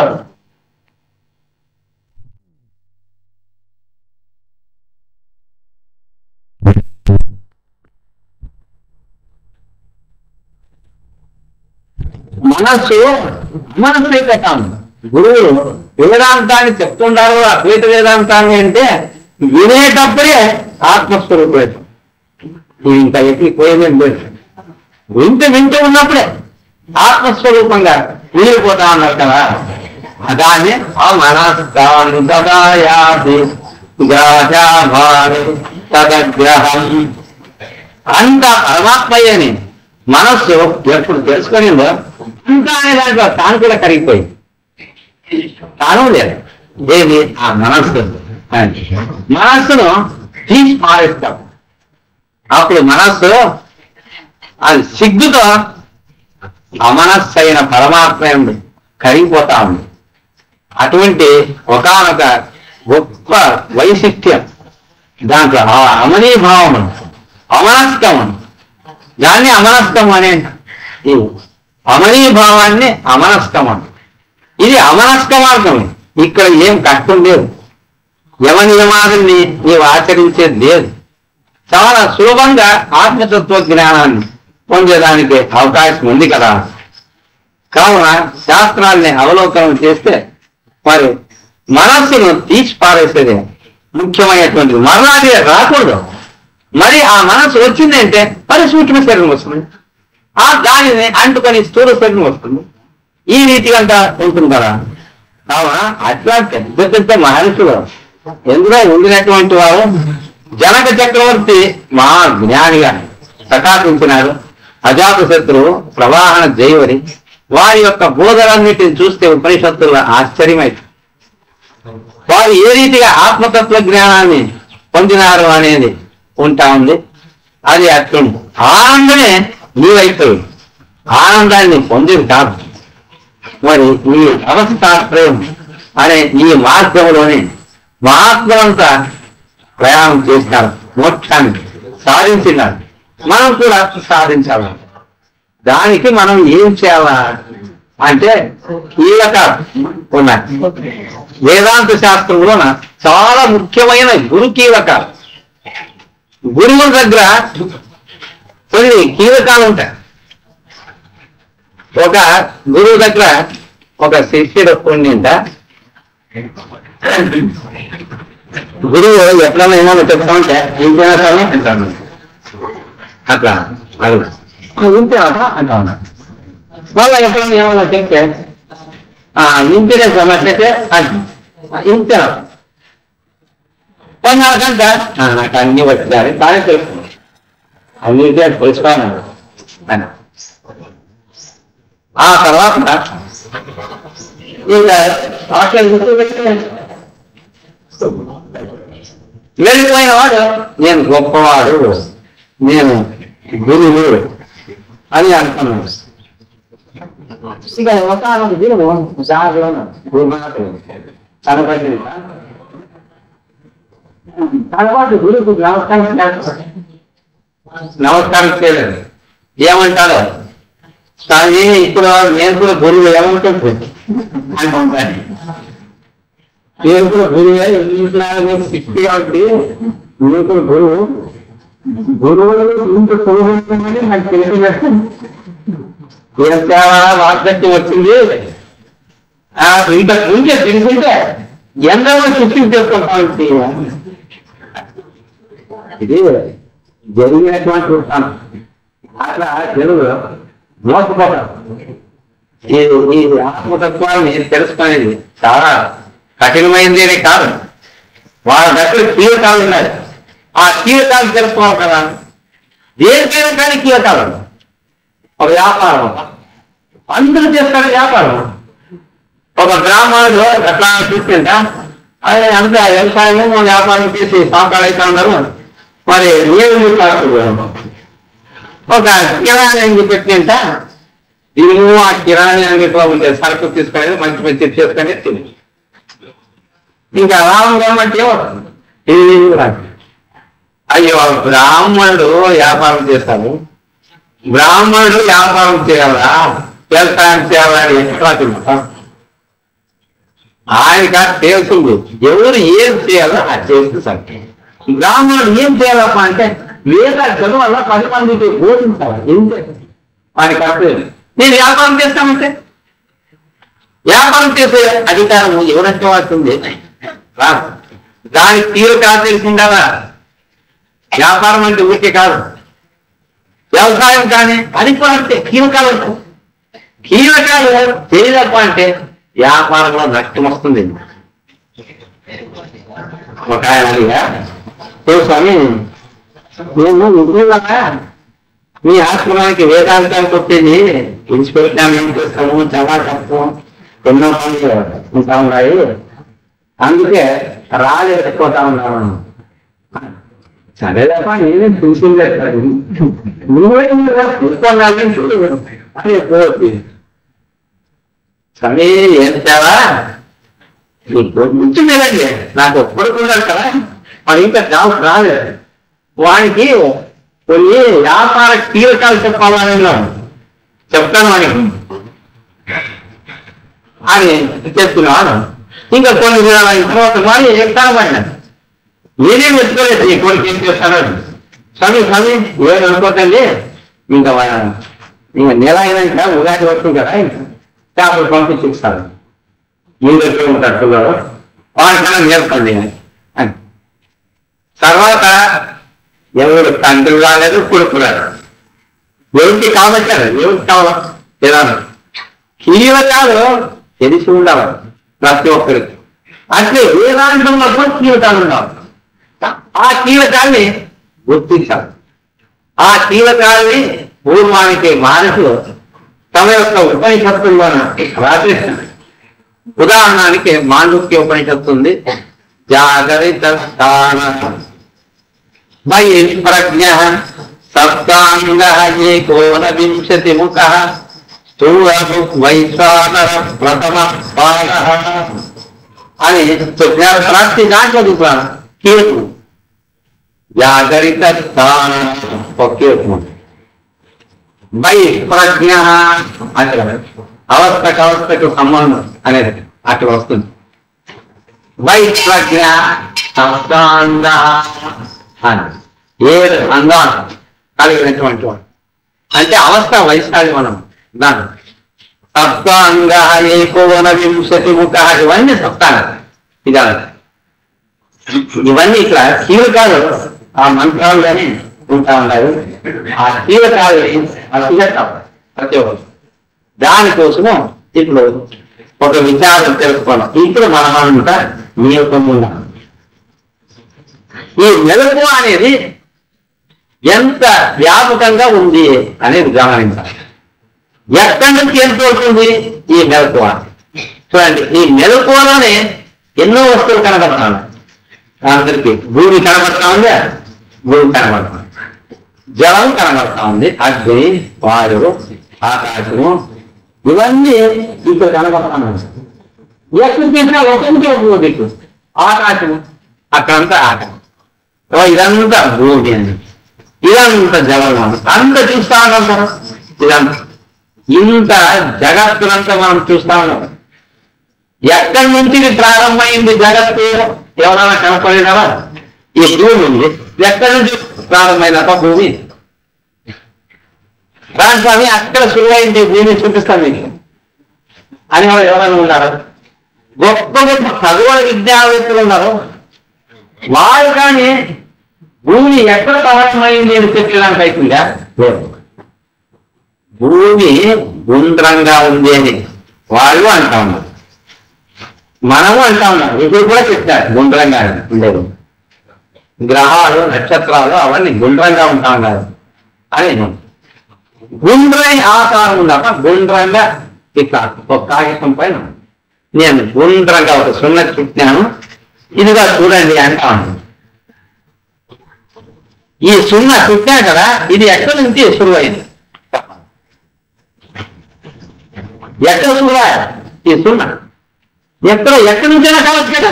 మనస్సు పెట్టాము. గురువులు వేదాంతాన్ని చెప్తుంటారు, అద్వైత వేదాంతాన్ని అంటే వినేటప్పుడే ఆత్మస్వరూపం. ఇంకా ఎక్కిపోయేదేం లేదు, వింటూ ఉన్నప్పుడే ఆత్మస్వరూపంగా వినిగిపోతా ఉన్నారు కదా. దాన్ని ఆ మనస్సు తదగ్రహం అంత పరమాత్మయ్యని మనస్సు ఎప్పుడు తెలుసుకొనిందో ఇంకా అనే దాంట్లో తాను కూడా కరిగిపోయింది. తాను లేదు, ఏది ఆ మనస్సును తీసి మారేస్తాం. అప్పుడు మనస్సు అది సిగ్గుతో అమనస్సైన పరమాత్మ కరిగిపోతా ఉంది. అటువంటి ఒకానొక గొప్ప వైశిష్ట్యం దాంట్లో అమనీభావం, అమనస్కం, దాన్ని అమనస్కం అనే ఈ అమనీభావాన్ని అమనస్కం అంట. ఇది అమనస్క మార్గం. ఇక్కడ ఏం కష్టం లేదు, యమ నియమాలని నీవు ఆచరించేది లేదు. చాలా సులభంగా ఆత్మతత్వ జ్ఞానాన్ని పొందేదానికి అవకాశం ఉంది కదా. కావున శాస్త్రాల్ని అవలోకనం చేస్తే మరి మనస్సును తీసి పారేసేదే ముఖ్యమైనటువంటిది. మరణాది రాకూడదు. మరి ఆ మనస్సు వచ్చిందంటే మరి సూక్ష్మ శరీరం వస్తుంది, ఆ దానిని అంటుకొని స్థూల శరీరం వస్తుంది. ఈ రీతిగా ఉంటుంది కదా. కావున అట్లా పెద్ద పెద్ద మహర్షులు ఎందులో ఉండినటువంటి వారు జనక చక్రవర్తి మహా జ్ఞానిగా ప్రకాశించినారు. అజాతశత్రువు, ప్రవాహన జైవరి వారి యొక్క బోధలన్నిటిని చూస్తే ఉపనిషత్తుల ఆశ్చర్యమైంది. వారు ఏ రీతిగా ఆత్మతత్వ జ్ఞానాన్ని పొందినారు అనేది ఉంటా ఉంది. అది అట్లుంది. ఆనందమే నీవైపోయి ఆనందాన్ని పొందింది కాదు. మరి ఈ అవస్థాత్రయం అనే ఈ మార్గంలోనే మహాత్ములంతా ప్రయాణం చేసినారు, మోక్షాన్ని సాధించినారు. మనం కూడా సాధించాలి. దానికి మనం ఏం చేయాలా అంటే కీలక ఉన్నాయి. వేదాంత శాస్త్రంలోన చాలా ముఖ్యమైన గురు కీలకాలు. గురువుల దగ్గర కొన్ని కీలకాలు ఉంటాయి. ఒక గురువు దగ్గర ఒక శిష్యుడు ఉండింట. గురువు ఎప్పుడైనా ఏమన్నా చెప్తా ఉంటే ఇంకేనా అంటాను, అట్లా ఇంతే అంటా ఉన్నా. మళ్ళీ ఎప్పుడైనా ఏమన్నా చెప్తే ఇంతేనే సమస్యతే ఇంతే కొన్నాకంట నాకు అన్ని వచ్చారు కానీ తెలుసు అన్ని తెలుసుకోవాలి అని. ఆ తర్వాత ఇంకా వెళ్ళిపోయిన వాడు నేను గొప్పవాడు, నేను గురువు అని అనుకున్నాను. ఇక ఒక గురువు సాగలోను కనపడింది. తర్వాత గురువుకు నమస్కారం చేయలేదు. ఏమంటాడు కానీ ఇప్పుడు నేను కూడా గురువు ఏమంటుంది అనుకుంటాను. నేను కూడా గురువే నేను శిక్షి కాబట్టి నేను కూడా గురువు గురువులు ఇంత సులభమని నాకు తెలియదు. ఏం సేవ వాగ్దత్యం వచ్చింది ఇంత ముందే తెలుసుంటే ఎంతో శిక్షణ చేసుకుంటామంటే ఇది జరిగినటువంటి చూస్తాను. అట్లా తెలుగు మోసపోతాం. ఈ ఆత్మతత్వాన్ని తెలుసుకునేది చాలా కఠినమైనది అని కాదు. వాళ్ళ దగ్గర కీలకాలు ఉన్నాయి. ఆ కీలకాలు తెలుసుకోవాలి కదా. దేనికైనా కానీ కీలకాలు. ఒక వ్యాపారం అందరూ చేస్తారు వ్యాపారం. ఒక గ్రామాల్లో ఎట్లా చూసుకుంటా అది అంతా వ్యవసాయము వ్యాపారం చేసి సాకాలు అయితే ఉన్నారు. మరి నీళ్ళు ఒక కిరాణా అంగి పెట్టినంట దీని ఆ కిరాణా అంగిట్లో ఉండే సరుకు తీసుకొని మంచి మంచి చేసుకొని తిని ఇంకా రావడం అంటే అయ్యో బ్రాహ్మణుడు వ్యాపారం చేస్తాడు, బ్రాహ్మణుడు వ్యాపారం చేయాలా వ్యవసాయం చేయాలని ఎట్లా తింటాం? ఆయనక తెలుసుంది ఎవరు ఏం చేయాలో అది చేస్తే సరే. బ్రాహ్మణుడు ఏం చేయాలప్ప అంటే వేదాలు చదువు 10 మందికి బోధించాలి. ఏంటే ఆయనకి అర్థం నేను వ్యాపారం చేస్తామంటే వ్యాపారం చేసే అధికారం ఎవరంటే వస్తుంది రాదు. దానికి కీలకాలు తెలిసిందా? వ్యాపారం అంటే ఊరికే కాదు, వ్యవసాయం కానీ అది కూడా అంటే కీలకాలు కీలకాలు చేయలేక అంటే వ్యాపారంలో నష్టం వస్తుంది. ఒక ఆయన అడిగా స్వామి మేము ఇందువల్ల మీ ఆశ్రమానికి వేదాంతానికి వచ్చేది విడిచిపెట్టాము, ఏం చేస్తాము, చాలా తక్కువ ఎన్నో పనులు ఉంటా ఉన్నాయి, అందుకే రాలేకపోతా ఉన్నాము. సరే తప్ప నేనే చూసింది నువ్వే చూసుకున్నాను అని సరే ఏం చాలా కూర్చుండేదండి నాకు ఒప్పుడుకున్నాడు కదా వాడు ఇంకా జాబ్ రాలేదు వానికి కొన్ని వ్యాపార కీలకాలు చెప్పాలని చెప్తాను వానికి అని చెప్తున్నాను ఇంకా కొన్ని తర్వాత మరి చెప్తాను పడినాను నేనేం వెతుకోలేదు ఈ కొడుకు ఏం చేస్తాను స్వామి ఏం అనుకోకండి ఇంకా నెల అయినాక ఉగాది వస్తుంది కదా చేపలు పంపించిస్తారు మీ దగ్గర ఉంటాడు పిల్లలు వాడికన్నా నేర్పండి అని తర్వాత ఎవరు తండ్రి రాలేదు కొడుకు రాలేదు ఎవరికి కావచ్చారు ఎవరికి కావాలా ఎలా కీలకాలు తెలిసి ఉండాలి ప్రతి ఒక్కరికి అంటే ఏ రాష్ట్రంలో కూడా కీలకాలు ఉండాలి ఆ కీలకాల్ని గుర్తించాలి ఆ కీలకాల్ని పూర్వానికి మానసులు తమ యొక్క ఉపనిషత్తుల్లో రాసేస్తారు ఉదాహరణకి మాండుక్య ఉపనిషత్తు ఉంది జాగరిత స్థాన ప్రజ్ఞ సప్తాంగ ఏకోనవింశతి ముఖ స్థూల వైశ్వానర ప్రథమ పాద అని జ్ఞాన ప్రాప్తి దాంట్లో చూపుతాను కీర్తు జాగరిత స్థాన కీర్తు వై ప్రజ్ఞ అంటే అవస్థకు సంబంధం అనేది అక్కడ వస్తుంది వై ప్రజ్ఞ సప్తాంగ అని ఏ అందాలు కలిగినటువంటి వాడు అంటే అవస్థ వైశాలి మనం దాని సప్తాంగ ఏకోనవింశతి ముఖ ఇవన్నీ సప్తాంగ ఇదా ఇవన్నీ ఇక్కడ కీలకాలు ఆ మంత్రాలుగానే ఉంటా ఉన్నారు ఆ కీలకాలు ప్రతి ఒక్కరు దానికోసము ఇప్పుడు ఒక విచారం తెలుసుకోవడం ఇప్పుడు మనమంతా నియోగంగా ఈ మెలకువ అనేది ఎంత వ్యాపకంగా ఉంది అనేది గమనించాలి ఎక్కడి నుంచి ఎంత అవుతుంది ఈ మెలకువ చూడండి ఈ మెలకువలోనే ఎన్నో వస్తువులు కనబడతా ఉన్నాయి అందరికీ భూమి కనబడతా ఉంది భూమి కనబడతా ఉంది జలం కనబడతా ఉంది అగ్ని వాయువు ఆకాశము ఇవన్నీ ఇక్కడ కనబడతాను ఎక్కడ చేసినా ఒక దిక్కు ఆకాశము అక్కడంతా ఆకాశం ఇదంతా భూమి అని ఇదంతా జలం అంత చూస్తా ఉన్నాం కదా ఇదంతా ఇంత జగత్తునంతా మనం చూస్తా ఉన్నాం ఎక్కడి నుంచి ప్రారంభమైంది జగత్తు ఎవరైనా కనపడినావా ఈ భూమి ఉంది ఎక్కడి నుంచి ప్రారంభమైనాక భూమి రామస్వామి అక్కడ సులువైంది భూమి చూపిస్తాను మీకు అని ఎవరైనా ఉన్నారు గొప్ప గొప్ప ఖగోళ విద్యావేత్తలు ఉన్నారు వారు కానీ భూమి ఎక్కడ ప్రారంభమైంది అని చెప్పడానికి అవుతుందా భూమి గుండ్రంగా ఉంది అని వాళ్ళు అంటా ఉన్నారు మనము అంటా ఉన్నాం ఇప్పుడు కూడా చెప్తారు గుండ్రంగా ఉండేది గ్రహాలు నక్షత్రాలు అవన్నీ గుండ్రంగా ఉంటా ఉన్నారు అని గుండ్రై ఆకారం ఉందాక గుండ్రంగా ఇట్లా ఒక కాగితం పైన నేను గుండ్రంగా ఒక సున్న చుట్టాను ఇదిగా చూడండి అంటా ఉన్నాను ఈ సున్న చుట్టా కదా ఇది ఎక్కడి నుంచి సులువైంది ఎక్కడ సులువా ఈ సున్న ఎక్కడి నుంచైనా కావచ్చు కదా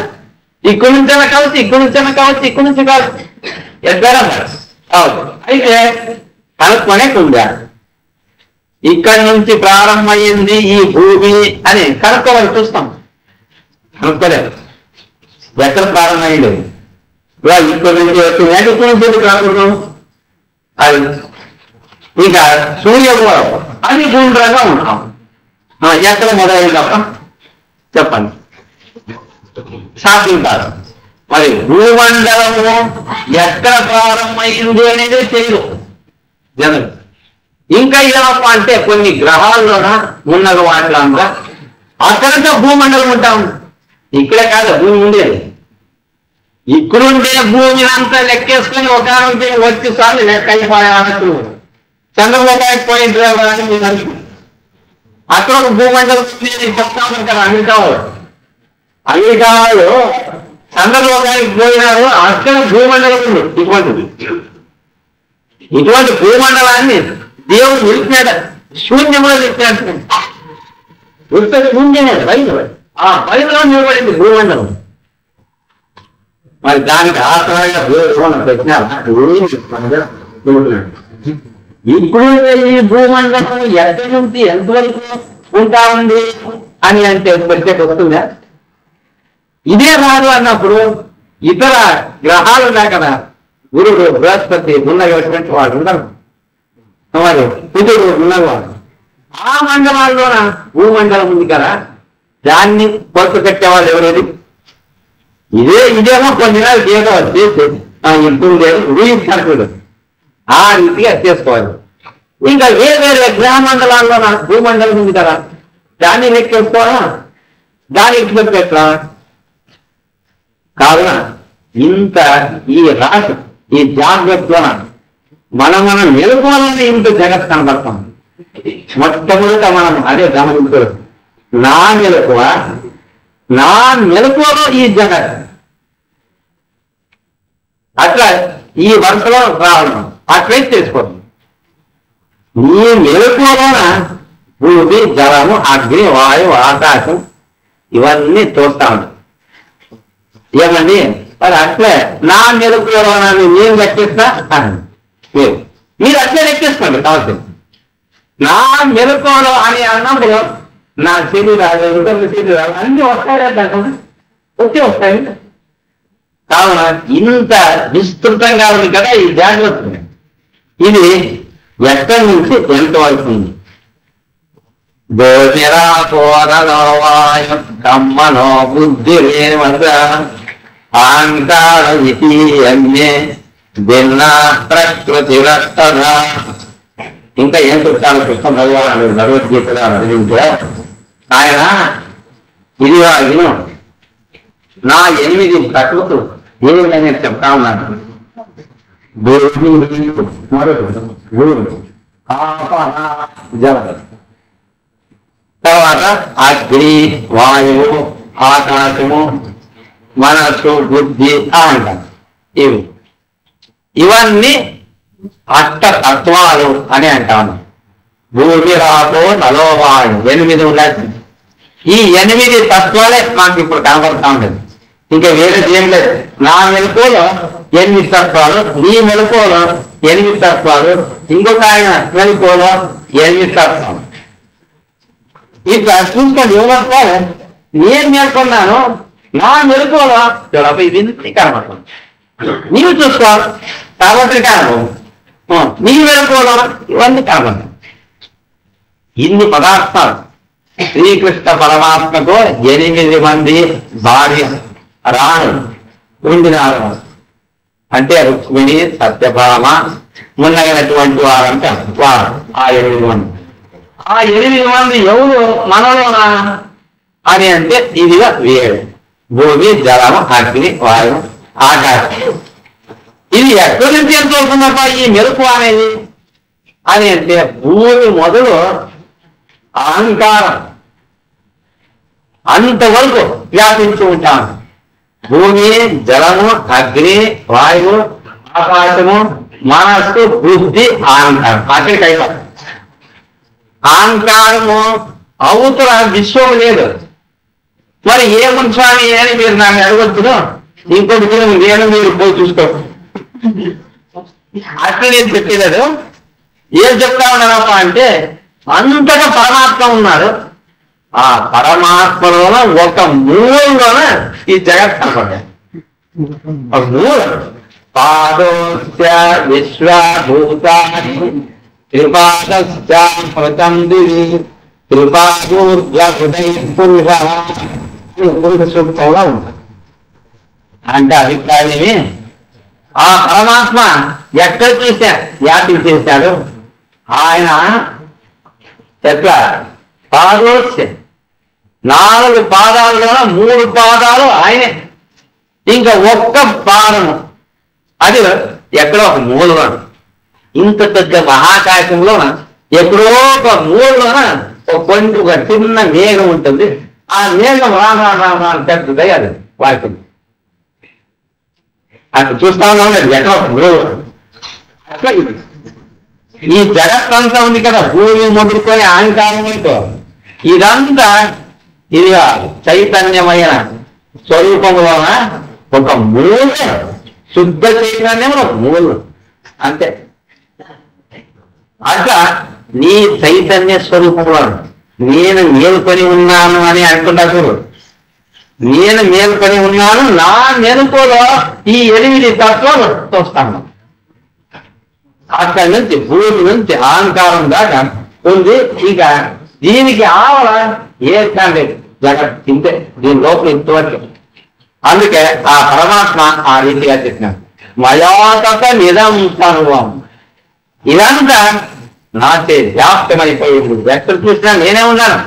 ఇక్కడి నుంచైనా కావచ్చు ఇక్కడి నుంచైనా కావచ్చు ఇక్కడి నుంచి కావచ్చు ఎక్కడా కావచ్చు అయితే కనుక్కొనే ఉందా ఇక్కడి నుంచి ప్రారంభమైంది ఈ భూమి అని కనుక్కోవాలి చూస్తాం కనుక్కోలేదు ఎక్కడ ప్రారంభమైంది ఇక్కడి నుంచి ఇక్కడి నుంచి కనుక్కుంటాం అది ఇంకా సూర్యగోళం అది గుండ్రంగా ఉంటాం ఎక్కడ మొదలైంది తప్ప చెప్పండి సాధ్యం కాదు మరి భూమండలము ఎక్కడ ప్రారంభమైంది అనేది తెలియదు జనం ఇంకా ఇదప్ప అంటే కొన్ని గ్రహాల్లోన ఉన్నది వాటిలో అంతా అక్కడంతా భూమండలం ఉంటాం ఇక్కడే కాదు భూమి ఉండేది ఇక్కడుంటే భూమిని అంతా లెక్కేసుకొని ఒక వచ్చి సార్లు లెక్క అయిపోయాను చంద్రబాబు పోయింది అక్కడ ఒక భూమండలం చెప్తాను కదా అమెరికా వాళ్ళు చంద్రలోకానికి పోయినారు, అక్కడ భూమండలం ఉంది. ఇటువంటి భూమండలాన్ని దేవుడు నిలిపినాడు, శూన్యంలో నిలిపినాడు. ఉత్తది శూన్యమే బయలు, ఆ బయలులో నిలబడింది భూమండలం. మరి దానికి ఆసరాగా పెట్టినారు. ఇప్పుడు ఈ భూమండలం ఎక్కడి నుంచి ఎంతవరకు ఉంటా ఉంది అని అంటే ప్రత్యేక వస్తుందా? ఇదే రాదు అన్నప్పుడు ఇతర గ్రహాలు ఉన్నాయి కదా, గురుడు, బృహస్పతి ఉన్నటువంటి వాడు ఉండరు, మరి కుజుడు ఉన్నవాడు. ఆ మండలాల్లోన భూమండలం ఉంది కదా, దాన్ని కొట్టు కట్టేవాళ్ళు ఎవరేది? ఇదేమో కొన్ని నెలలు ఏదో చేసి ఇంటుంది ఊహించారు, ఆ రీతిగా చేసుకోవాలి. ఇంకా వేరే గ్రహ మండలాల్లోన భూమండలం ఉంది కదా, దాన్ని లెక్కేసుకోవాలా? దాన్ని ఎట్లా? కావున ఇంత ఈ రాశి, ఈ జాగ్రత్తలోన మనం మెలకువలని ఇంత జగత్ కనబడతాం. మొట్టమొదట మనం అదే గమనించారు, నా మెలకువలో ఈ జగత్. అట్లా ఈ వరుసలో రావడం అట్లే చేసుకోండి. నీ మెలకువలోన భూమి, జలము, అగ్ని, వాయువు, ఆకాశం ఇవన్నీ చూస్తా ఉంటాయి. ఏమండి మరి అట్లే నా మెలకువలో నేను లెక్కిస్తా, మీరు అట్లే లెక్కిసుకోండి. కావచ్చు నా మెలకువలో అని అన్నప్పుడు నా శరీరాలు, శరీరాలు అన్ని వస్తాయి, వస్తాయి. కావున ఇంత విస్తృతంగా ఉంది కదా ఈ జాగ్రత్త. ఇది ఎక్కడి నుంచి ఎంతవరకు ఉంది? కమ్మనో బుద్ధి లేవద అహంకార అన్నే భిన్న ప్రకృతి. ఇంకా ఏం చెప్తాను కృష్ణ భగవాను భగవద్గీతగా అడిగింటే, ఆయన ఇది విను, నా 8 ప్రకృతులు ఏమిటని నేను చెప్తా ఉన్నాను. తర్వాత అగ్ని, వాయువు, ఆకాశము, మనస్సు, బుద్ధి అంటారు. ఇవన్నీ అష్టతత్వాలు అని అంటాను. భూమి, రాపో, నలోవాయు 8 ఉన్నాయి. ఈ 8 తత్వాలే మాకు ఇప్పుడు కనబడతా ఉండేది. ఇంకా వేరే ఏం లేదు. నా మెలకువలో 8 తత్వాలు, నీ మెలకువలో 8 తత్వాలు, ఇంకొక ఆయన మెలకువలో 8 తత్వాలు. ఇట్లా చూసుకొని ఎవరు నేను మేల్కొన్నాను, నా మెలకువలో చూడపై ఇది కనబడుతుంది. నీవు చూసుకో కాబట్టి కనబడు, నీ మెలకువలో ఇవన్నీ కనబడతాయి. ఇన్ని పదార్థాలు శ్రీకృష్ణ పరమాత్మకు 8 మంది భార్య రాణి ఉండినారు. అంటే రుక్మిణి, సత్యభామ మున్నగినటువంటి వారంటే వారు ఆ 8 మంది. ఆ 8 మంది ఎవరు మనలోనా అని అంటే ఇదిగా 7: భూమి, జలము, అగ్ని, వాయువు, ఆకాశం. ఇది ఎక్కడి నుంచి ఎంత అవుతుందప్ప ఈ మెరుపు అనేది అని అంటే, భూమి మొదలు అహంకారం అంతవరకు వ్యాపించి ఉంటాను. భూమి, జలము, అగ్ని, వాయువు, ఆకాశము, మనస్సు, బుద్ధి, అహంకారం. అక్కడికి అయిపోతుంది. అహంకారము అవతల విశ్వం లేదు. మరి ఏముంది స్వామి అని మీరు నాకు అడగొచ్చును. ఇంకొకటి నేను మీరు పోయి చూసుకో. అట్లా నేను చెప్పలేదు. ఏం చెప్తా ఉన్నానప్ప అంటే, అంతగా పరమాత్మ ఉన్నాడు. ఆ పరమాత్మలోన ఒక మూలంలోన ఈ జగత్ కనపడ్డాడు. ఒక మూలం. పాదోస్య విశ్వభూతాని త్రిపాదస్యామృతం దివి త్రిపాదూర్ధ్వహృదయపుంజ ఉంటుంది. అంటే అభిప్రాయమే, ఆ పరమాత్మ ఎక్కడ చూశాడు, వ్యాపించేశాడు. ఆయన ఎట్లా పాదోస్య 4 పాదాలలో 3 పాదాలు ఆయనే, ఇంకా ఒక్క పాదము అది ఎక్కడో ఒక మూలలోన, ఇంత పెద్ద మహాకాశంలోన ఎక్కడో ఒక మూలలోన ఒక చిన్న మేఘం ఉంటుంది. ఆ మేఘం రాను పెద్దదై అది వాడుతుంది. అక్కడ చూస్తా ఉన్నాం లేదు ఎక్కడ అట్లా ఈ జగత్తంతా ఉంది కదా, భూమి మొదలుకొని అహంకారంతో ఇదంతా ఇది చైతన్యమైన స్వరూపంలోన ఒక మూల, శుద్ధ చైతన్యం ఒక మూలు అంతే. అట్లా నీ చైతన్య స్వరూపంలో నేను మేలుకొని ఉన్నాను అని అంటున్నా చూడు. నేను మేలుకొని ఉన్నాను, నా మెరుపులో ఈ 8 తత్వాలు చూస్తాను. అక్కడి నుంచి భూమి నుంచి అహంకారం దాకా ఉంది. ఇక దీనికి ఆవల ఏ లేదు జగత్ ఇంతే, దీని లోపల ఇంతవరకు. అందుకే ఆ పరమాత్మ ఆ రీతిగా చెప్పినాడు, మయాతక నిజం అనుభవం. ఇదంతా నాచే వ్యాప్తమైపోయింది. ఎక్కడ చూసినా నేనే ఉన్నాను.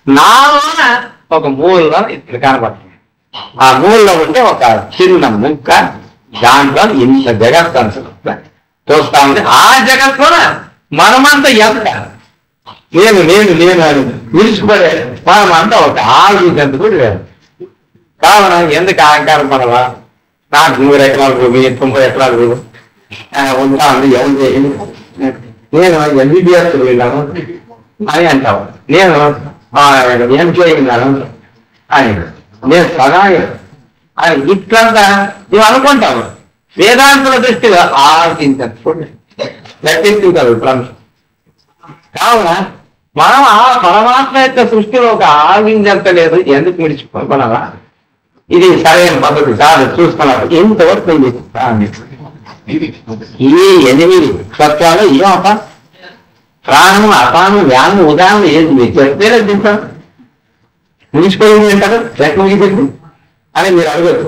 నాలోన ఒక మూలలో ఇక్కడ కనపడుతుంది. ఆ మూలలో ఉంటే ఒక చిన్న ముక్క, దాంట్లో ఇంత జగత్ చూస్తా ఉంది. ఆ జగత్తులో మనమంతా ఎంత నేను నేను నేను అని విడిచిపడే మనమంతా ఒక ఆలోచించేందుకు కూడా లేదు. కావున ఎందుకు అహంకారం పడవా? నాకు 100 ఎకరాల భూమి, 90 ఎకరాల భూమి ఉంటా ఉంది, ఎవరు చేయండి. నేను ఎంబీబీఎస్ వెళ్ళాను అని అంటావు, నేను ఎంపీ అయినాను అని, నేను సగాయ అని ఇట్లంతా నువ్వు అనుకుంటావు. వేదాంతుల దృష్టిలో ఆలోచించారు, లెక్కించుతారు ఇప్పుడు. కావున మనం ఆ పరమాత్మ యొక్క సృష్టిలో ఒక ఆలోచించంత లేదు. ఎందుకు విడిచిపోవాలా? ఇది సరైన పద్ధతి కాదు. చూసుకున్నారు ఇంతవరకు ఈ 8 తత్వాలు ఏమప్ప? ప్రాణము, అపానము, వ్యానము, ఉదాహరణ ఏది చెప్తే తింటారు. మునిసిపోయింది అంటారు, లెక్కకి చెప్పి అని మీరు అడగదు.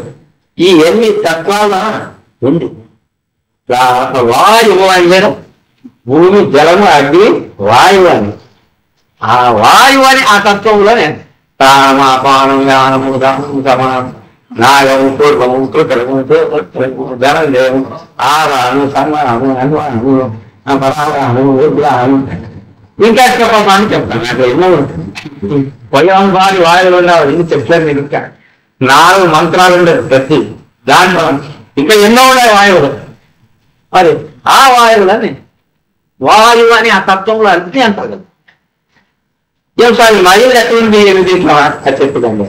ఈ 8 తత్వాల ఉంది. వాయువు అని లేదు, భూమి, జలము, అగ్ని, వాయువు అని. ఆ వాయువు అని ఆ తత్వంలోనే ప్రాణము, అపానం, వ్యానము, ఉదాహరణము, సమానం, నాగము, పూర్వము, కృతము, ధనదేవము, ఆరాను, సమానము, అనుమానము, పరాము, ఉగ్రహము, ఇంకా చెప్పమని చెప్తాను. నాకు ఎన్నో పొయ్యం వారి వాయువులు ఉండేవాడు. ఇది చెప్తారు మీరు. ఇంకా 4 మంత్రాలు ఉండేది ప్రతి దాంట్లో. ఇంకా ఎన్నో ఉన్నాయి వాయువులు. మరి ఆ వాయువులని వాయువు అని ఆ తత్వంలో అన్ని అంటారు కదా. ఏం సార్ మహిళ ఎక్కడుంది ఏమి తీసినావా అది చెప్పుకోండి.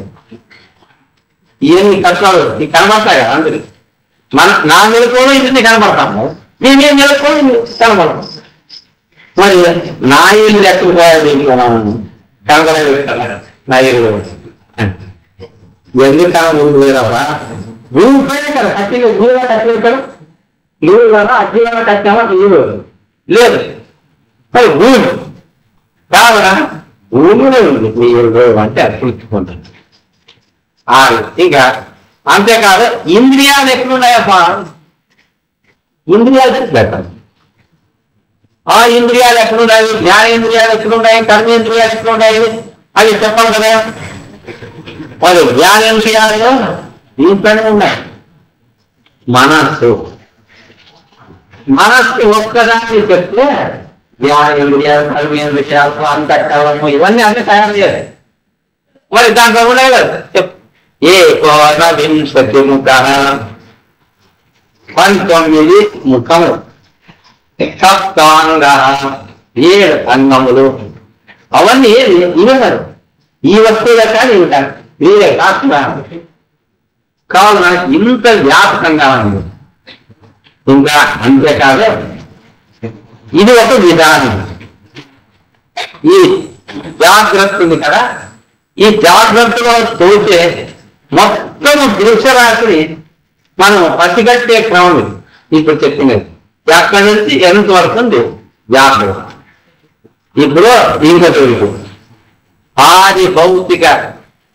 ఇవన్నీ కష్టాలు నీకు కనబడతాయి కదా అందరికి. నా మెలకువలో ఇది కనబడతాము, మేమేం మెలకువ కనబడతాం. మరి నా ఇల్లు ఎక్కడ పోయాలి కనబడలేదు నా ఇల్లు ఎందుకు కనబడు లేదవా? భూమి పైన కదా కట్టిగా భూమిగా కట్టిపెట్టాడు. నువ్వు కదా అగ్నిగా కట్టినావా? నీళ్ళు లేదు. మరి భూమి కావున భూమిలో ఉంది నీళ్ళు అంటే అర్పించుకుంటుంది. ఇంకా అంతేకాదు ఇంద్రియాలు ఎక్కడున్నాయప్పా? ఇంద్రియాలు పెట్టాలి. ఆ ఇంద్రియాలు ఎక్కడున్నాయి? జ్ఞానేంద్రియాలు ఎక్కడున్నాయి? కర్మేంద్రియాలు ఎక్కడున్నాయి? అవి చెప్పాలి కదా. మరి జ్ఞానేంద్రియాలు దీంట్లోనే ఉన్నాయి. మనస్సు ఒక్కదాన్ని చెప్తే జ్ఞానేంద్రియాలు, కర్మేంద్రియాలు, అంతఃకరణము ఇవన్నీ అన్నీ తయారు చేయాలి. మరి దాంట్లో ఉన్నాయి కదా. ఏ 19 ముఖములు, 7 అంగములు, అవన్నీ ఇవ్వరు. ఈ వస్తువుల కానీ ఉంటారు వీరే కాస్తున్నారు. కావున ఇంత వ్యాపకంగా ఉంది. ఇంకా అంతేకాదు ఇది ఒక విధానం. ఈ జాగ్రత్త ఉంది కదా, ఈ జాగ్రత్తలో తోచే మొత్తం దృశ్యరాశిని మనం పసిగట్టే క్రమం ఇప్పుడు చెప్పినది. ఎక్కడి నుంచి ఎంత వరకు ఉంది జాగ్రత్త. ఇప్పుడు ఇంకా తెలుగు ఆది భౌతిక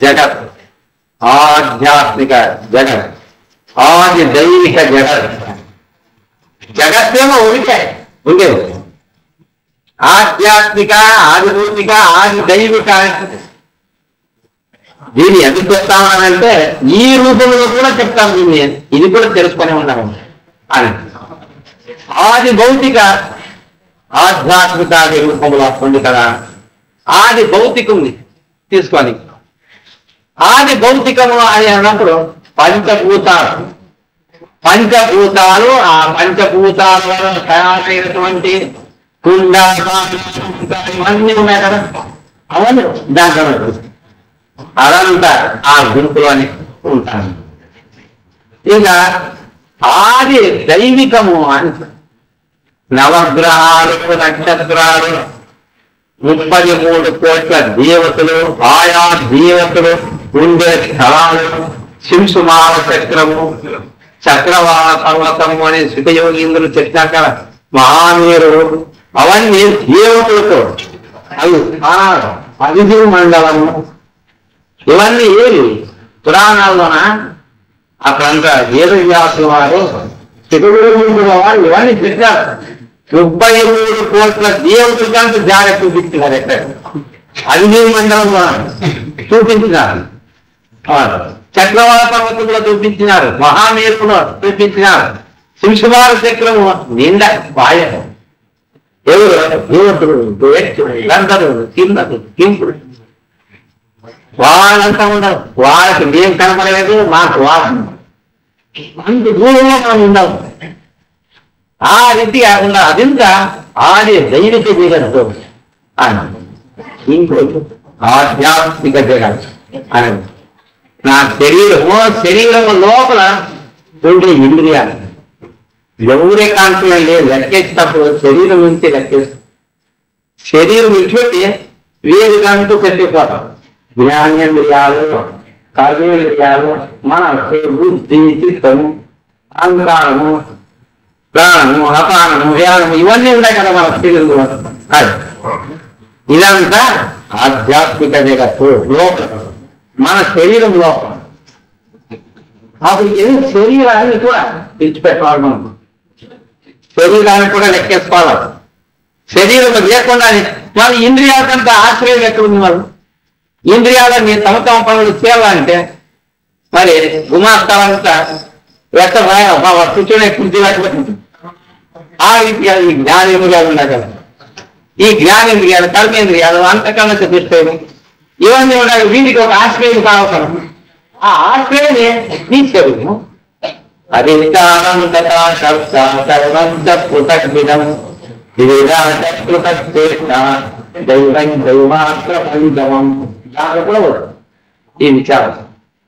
జగత్, ఆధ్యాత్మిక జగత్, ఆది దైవిక జగత్. జగత్తేమో ఉండేది. ఆధ్యాత్మిక, ఆది భౌతిక, ఆది దైవిక. దీన్ని ఎందుకు చెప్తామనంటే ఈ రూపంలో కూడా చెప్తాం. దీన్ని ఇది కూడా తెలుసుకొని ఉన్నాము అని. ఆది భౌతిక ఆధ్యాత్మిక రూపంలో ఉంది కదా. ఆది భౌతికం తీసుకొని ఆది భౌతికము అని అన్నప్పుడు పంచభూతాలు పంచభూతాలు, ఆ పంచభూతాల తయారైనటువంటి కుండ ఇవన్నీ ఉన్నాయి కదా, అవన్నీ దాంట్లో అదంతా ఆ గుంపులోనే ఉంటాను. ఇక ఆది దైవికము అని నవగ్రహాలు, నక్షత్రాలు, 33 కోట్ల దేవతలు, ఆయా దేవతలు ఉండే స్థలాలు, శింసుమాల చక్రము, చక్రవాళ పర్వతము అని శృతయోగీంద్రులు చెప్పినాక మహామీరుడు, అవన్నీ దేవతలతో అవి అవిధి మండలము. ఇవన్నీ ఏవి పురాణాల్లోన అక్కడంతా వేదవ్యాసుల వారు, శివుడు వారు ఇవన్నీ చెప్పారు. 33 కోట్ల దేవతలు కంటే జాగ్రత్త చూపించినారు. ఎక్కడ అవిధి మండలంలో చూపించినారు, చక్రవాళ పర్వతంలో చూపించినారు, మహామేరులో చూపించినారు, శింసుమాల చక్రము నిండా బాయ ఎవరు దేవతలు, గంధర్వులు, కింపుడు వాళ్ళంతా ఉండవు. వాళ్ళకి మేము కనపడలేదు, మాకు వాసన అంత దూరంగా మనం ఉండవు. ఆ రీతి కాకుండా అదింత ఆది దైవిక జగత్తు అని ఇంకోటి ఆధ్యాత్మిక జగత్ అని. నా శరీరం లోపల ఉండే ఇంద్రియాలు ఎవరే కాంతులు లేదు, లెక్కేసినప్పుడు శరీరం నుంచి లెక్కేస్తాం. శరీరం విడిచిపెట్టి వేరు కంటూ పెట్టిపోతాం. జ్ఞానేంద్రియాలు, కర్మేంద్రియాలు, మనస్సు, బుద్ధి, చిత్తము, అహంకారము, ప్రాణము, అపానము, వ్యానము ఇవన్నీ ఉన్నాయి కదా మన శరీరంలో. ఇదంతా ఆధ్యాత్మిక జగత్తు లోపల, మన శరీరం లోపల. అప్పుడు శరీరాన్ని కూడా విడిచిపెట్టాలి. మనం శరీరాన్ని కూడా లెక్కేసుకోవాలి. శరీరం లేకుండా మన ఇంద్రియాలకంతా ఆశ్రయం ఎక్కడుంది? వాళ్ళు ఇంద్రియాలని తమ పనులు చేయాలంటే మరి గుమాస్తాలంతా ఎక్కడ కూర్చొని కుర్చీ లేకపోతే ఆ రీతియాలు ఈ జ్ఞానేంద్రియాలు ఉన్నాయి కదా, ఈ జ్ఞానేంద్రియాలు, కర్మేంద్రియాలు, అంతకన్నా చూపిస్తాయి. ఇవన్నీ ఉన్నాయి. వీటికి ఒక ఆశ్రయం కావాలి. ఆ ఆశ్రయమే నీ శరీరము. అది ఈ విచారం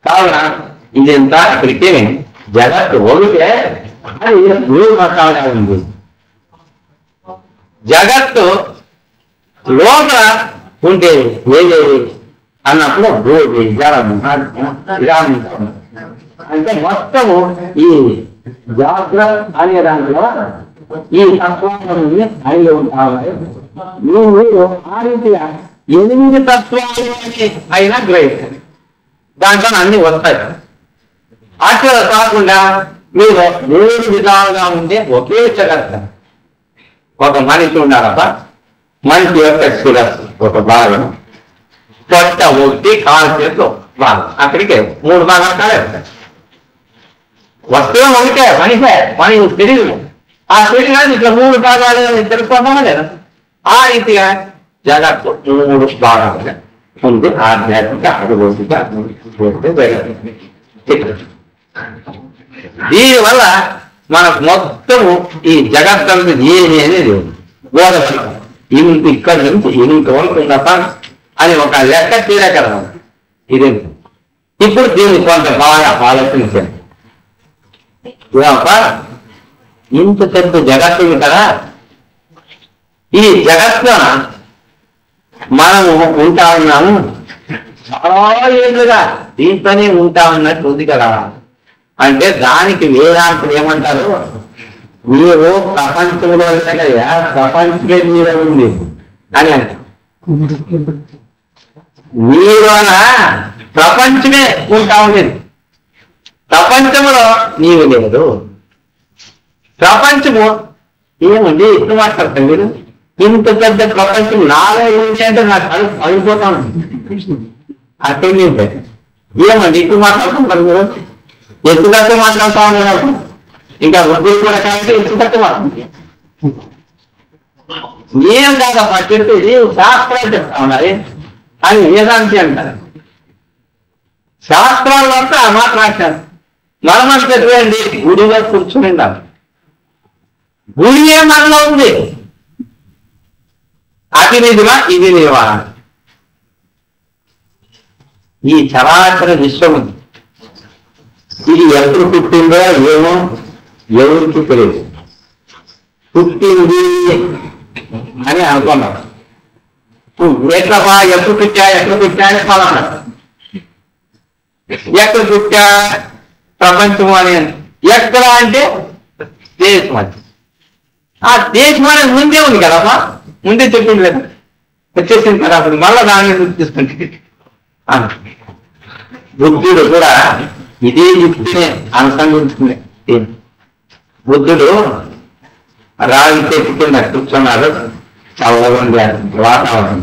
కావున ఇదంతా అక్కడికే జగత్తు ఒకటే. అది 3 రకాలుగా ఉంది. జగత్తు లోపల ఉండేది ఏదేది అన్నప్పుడు భూమి, జలము, అంటే మొత్తము ఈ జాగ్రత్త అనే దాంట్లో ఈ తత్వాన్ని అడిగి ఉంటాయి. మీరు ఆ రీతిగా 8 తత్వాలు అయినా గ్రహించ దాంట్లో అన్ని వస్తాయి. అట్లా కాకుండా మీరు 7 విధాలుగా ఉండే ఒకే జగత్తు. ఒక మనిషి ఉన్నారట, మనిషి యొక్క శిరస్సు ఒక భాగం, పొట్ట ఒకటి, కాలు చేతిలో భాగం, అక్కడికే 3 భాగాలు కాలేస్తాయి. వస్తువు ఒకటే, మనిషి శరీరం. ఆ శరీరాన్ని ఇట్లా 3 భాగాలు తెలుసుకోవడం లేదా? ఆ రీతిగా జగత్తు 3 భాగాలుగా ఉంది. ఆధ్యాత్మిక, అనుభూతిక, దీనివల్ల మనకు మొత్తము ఈ జగత్తు ఏమి అనేది బోధపడ ఇంత ఇక్కడ నుంచి ఇంత వరకు తప్ప అని ఒక లెక్క తీరకరం. ఇది ఇప్పుడు దీన్ని కొంత బాగా ఆలోచించాను. ఇంత పెద్ద జగత్తు కదా, ఈ జగత్తున మనము ఉంటా ఉన్నాము చాలా ఏళ్ళుగా, దీంట్లోనే ఉంటా ఉన్నట్టు ఉంది కదా. అంటే దానికి వేదాంతులు ఏమంటారు? మీరు ప్రపంచంలో కదా, ప్రపంచమే మీద ఉంది అని అంటారు. మీలోన ప్రపంచమే ఉంటా ఉండేది, ప్రపంచంలో నీవు లేదు. ప్రపంచము ఏముంది? ఎప్పుడు మాట్లాడతాం మీరు? ఇంత పెద్ద ప్రపంచం నాలో ఏంటంటే నాకు అయిపోతాను అక్కడే. ఏమండి ఇప్పుడు మాట్లాడుతుంటారు మీరు? ఎత్తు తక్కువ మాట్లాడుతా ఉన్నారు. ఇంకా వృద్ధులు కూడా కాబట్టి ఎత్తు తక్కువ మాట్లాడుతుంది. ఏం కాదా చెప్తే ఇది శాస్త్రాలు చెప్తా ఉన్నారు అని వేదాంతి అంటారు. శాస్త్రాల్లో అంతా ఆ మాట రాశారు. మనమంతా చూడండి గుడిగా కూర్చుని ఉండాలి. గుడియే మనలో ఉంది. అది నిజమా ఇది నిజమా? ఈ చరాచర విశ్వం ఉంది. ఇది ఎప్పుడు పుట్టిందో ఏమో ఎవరికి తెలియదు. పుట్టింది అని అనుకున్నాం. ఎట్లా ఎప్పుడు పుట్టా అని ఫలానా ఎక్కడ పుట్టా ప్రపంచం అని ఎక్కడ అంటే దేశం అది. ఆ దేశం అనేది ముందే ఉంది కదమ్మా, ముందే చెప్పింది లేదు, వచ్చేసింది కదా. అప్పుడు మళ్ళా దాని మీద తీసుకుంటే బుద్ధుడు కూడా ఇదే యుక్తినే అనుసంధించుకునే. బుద్ధుడు రావి చెట్టు కింద కూర్చున్నారు, చల్లగా ఉండే వాతావరణం.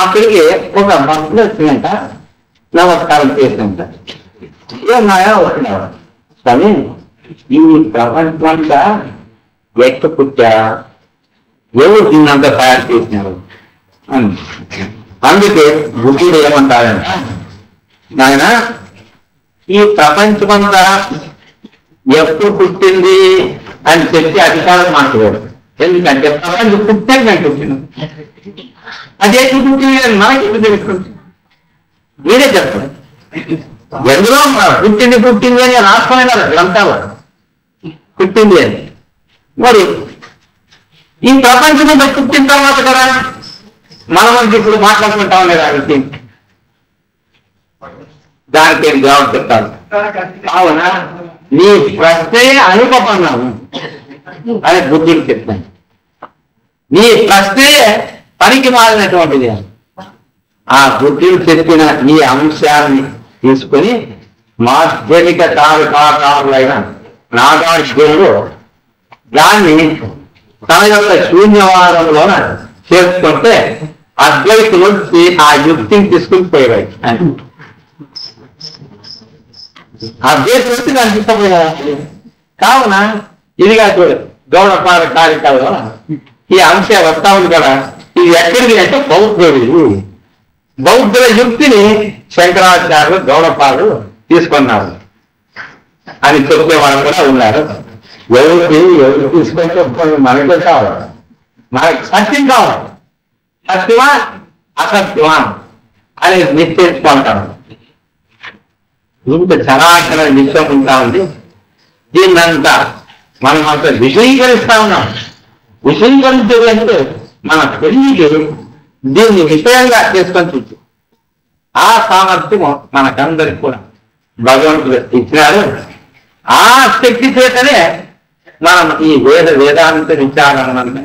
అక్కడికి ఒక భక్తులు వచ్చిందంట, నమస్కారం చేసినంట. ఏమన్నాయో వచ్చినాడు, కానీ ఈ ప్రపంచమంతా ఎక్క పుట్టా ఎవరు దీన్నంత తయారు చేసినారు అని. అందుకే బుద్ధుడు ఏమంటారంట, నాయన ఈ ప్రపంచమంతా ఎప్పుడు పుట్టింది అని చెప్పి అధికారం మాట్లాడారు. ఎందుకంటే ప్రపంచం పుట్టాక నేను పుట్టిన అదే పుట్టింది అని మనకి ఎప్పుడు తెలుస్తుంది? మీరే చెప్పండి. ఎందులో పుట్టింది అని రాష్ట్రమైన గ్రంథాలు పుట్టింది అని. మరి ఈ ప్రపంచంలో పుట్టిన తర్వాత కదా మనం ఇప్పుడు మాట్లాడుకుంటాం లేదా వ్యక్తి, దానికి ఏం జవాబు చెప్తాను. కావున నీ ప్రశ్నే అనుపన్నాము అని బుద్ధుడు చెప్తాను. నీ ప్రశ్నే పనికి మారినటువంటిది. ఆ బుద్ధుడు చెప్పిన ఈ అంశాన్ని తీసుకుని మాధ్యమిక కారకారులైన నాగార్జునుడు దాన్ని తన యొక్క శూన్యవాదంలోన చేసుకుంటే అద్వైతులు ఆ యుక్తిని తీసుకుని పోయాయి. అద్వైతులు వచ్చి దాన్ని తీసుకుపోయారు. కావున ఇదిగా చూడు గౌడపాద కార్యక్రమంలో ఈ అంశం వస్తా ఉంది కదా, ఇది ఎక్కడిది అంటే బౌద్ధుల యుక్తిని శంకరాచార్యులు గౌడపాదులు తీసుకున్నారు అని చెప్పేవాళ్ళు కూడా ఉన్నారు. ఎవరు తీసుకుంటే మనకే కావాలి, మనకి సత్యం కావాలి. సత్యమా అసత్యమా అనేది నిశ్చయించుకుంటాం. ఇంత చరాచర విషయం ఉంటా ఉంది. దీన్నంతా మనం అంత విషయీకరిస్తా ఉన్నాం. విషయీకరించేదంటే మన పెళ్లికి దీన్ని విషయంగా చేసుకొని చూసి ఆ సామర్థ్యం మనకందరికి కూడా భగవంతుడు ఇచ్చినారు. ఆ శక్తి చేతనే మనం ఈ వేదాంత విచారాన్ని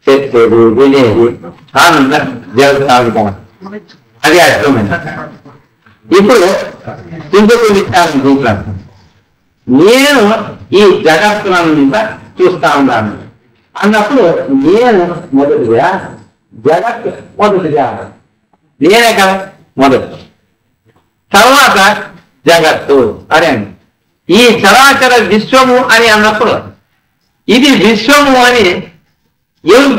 చేసేది, వినేది, ఆనందం జరుగుతాం. అది అర్థమైంది. ఇప్పుడు ఇంకొక విచారం చూస్తాను. నేను ఈ జగత్తునంతా చూస్తా ఉన్నాను అన్నప్పుడు నేను మొదటిగా, జగత్ మొదటిగా, నేనే కదా మొదటి, తర్వాత జగత్తు అరే. ఈ చరాచర విశ్వము అని అన్నప్పుడు ఇది విశ్వము అని ఎవరు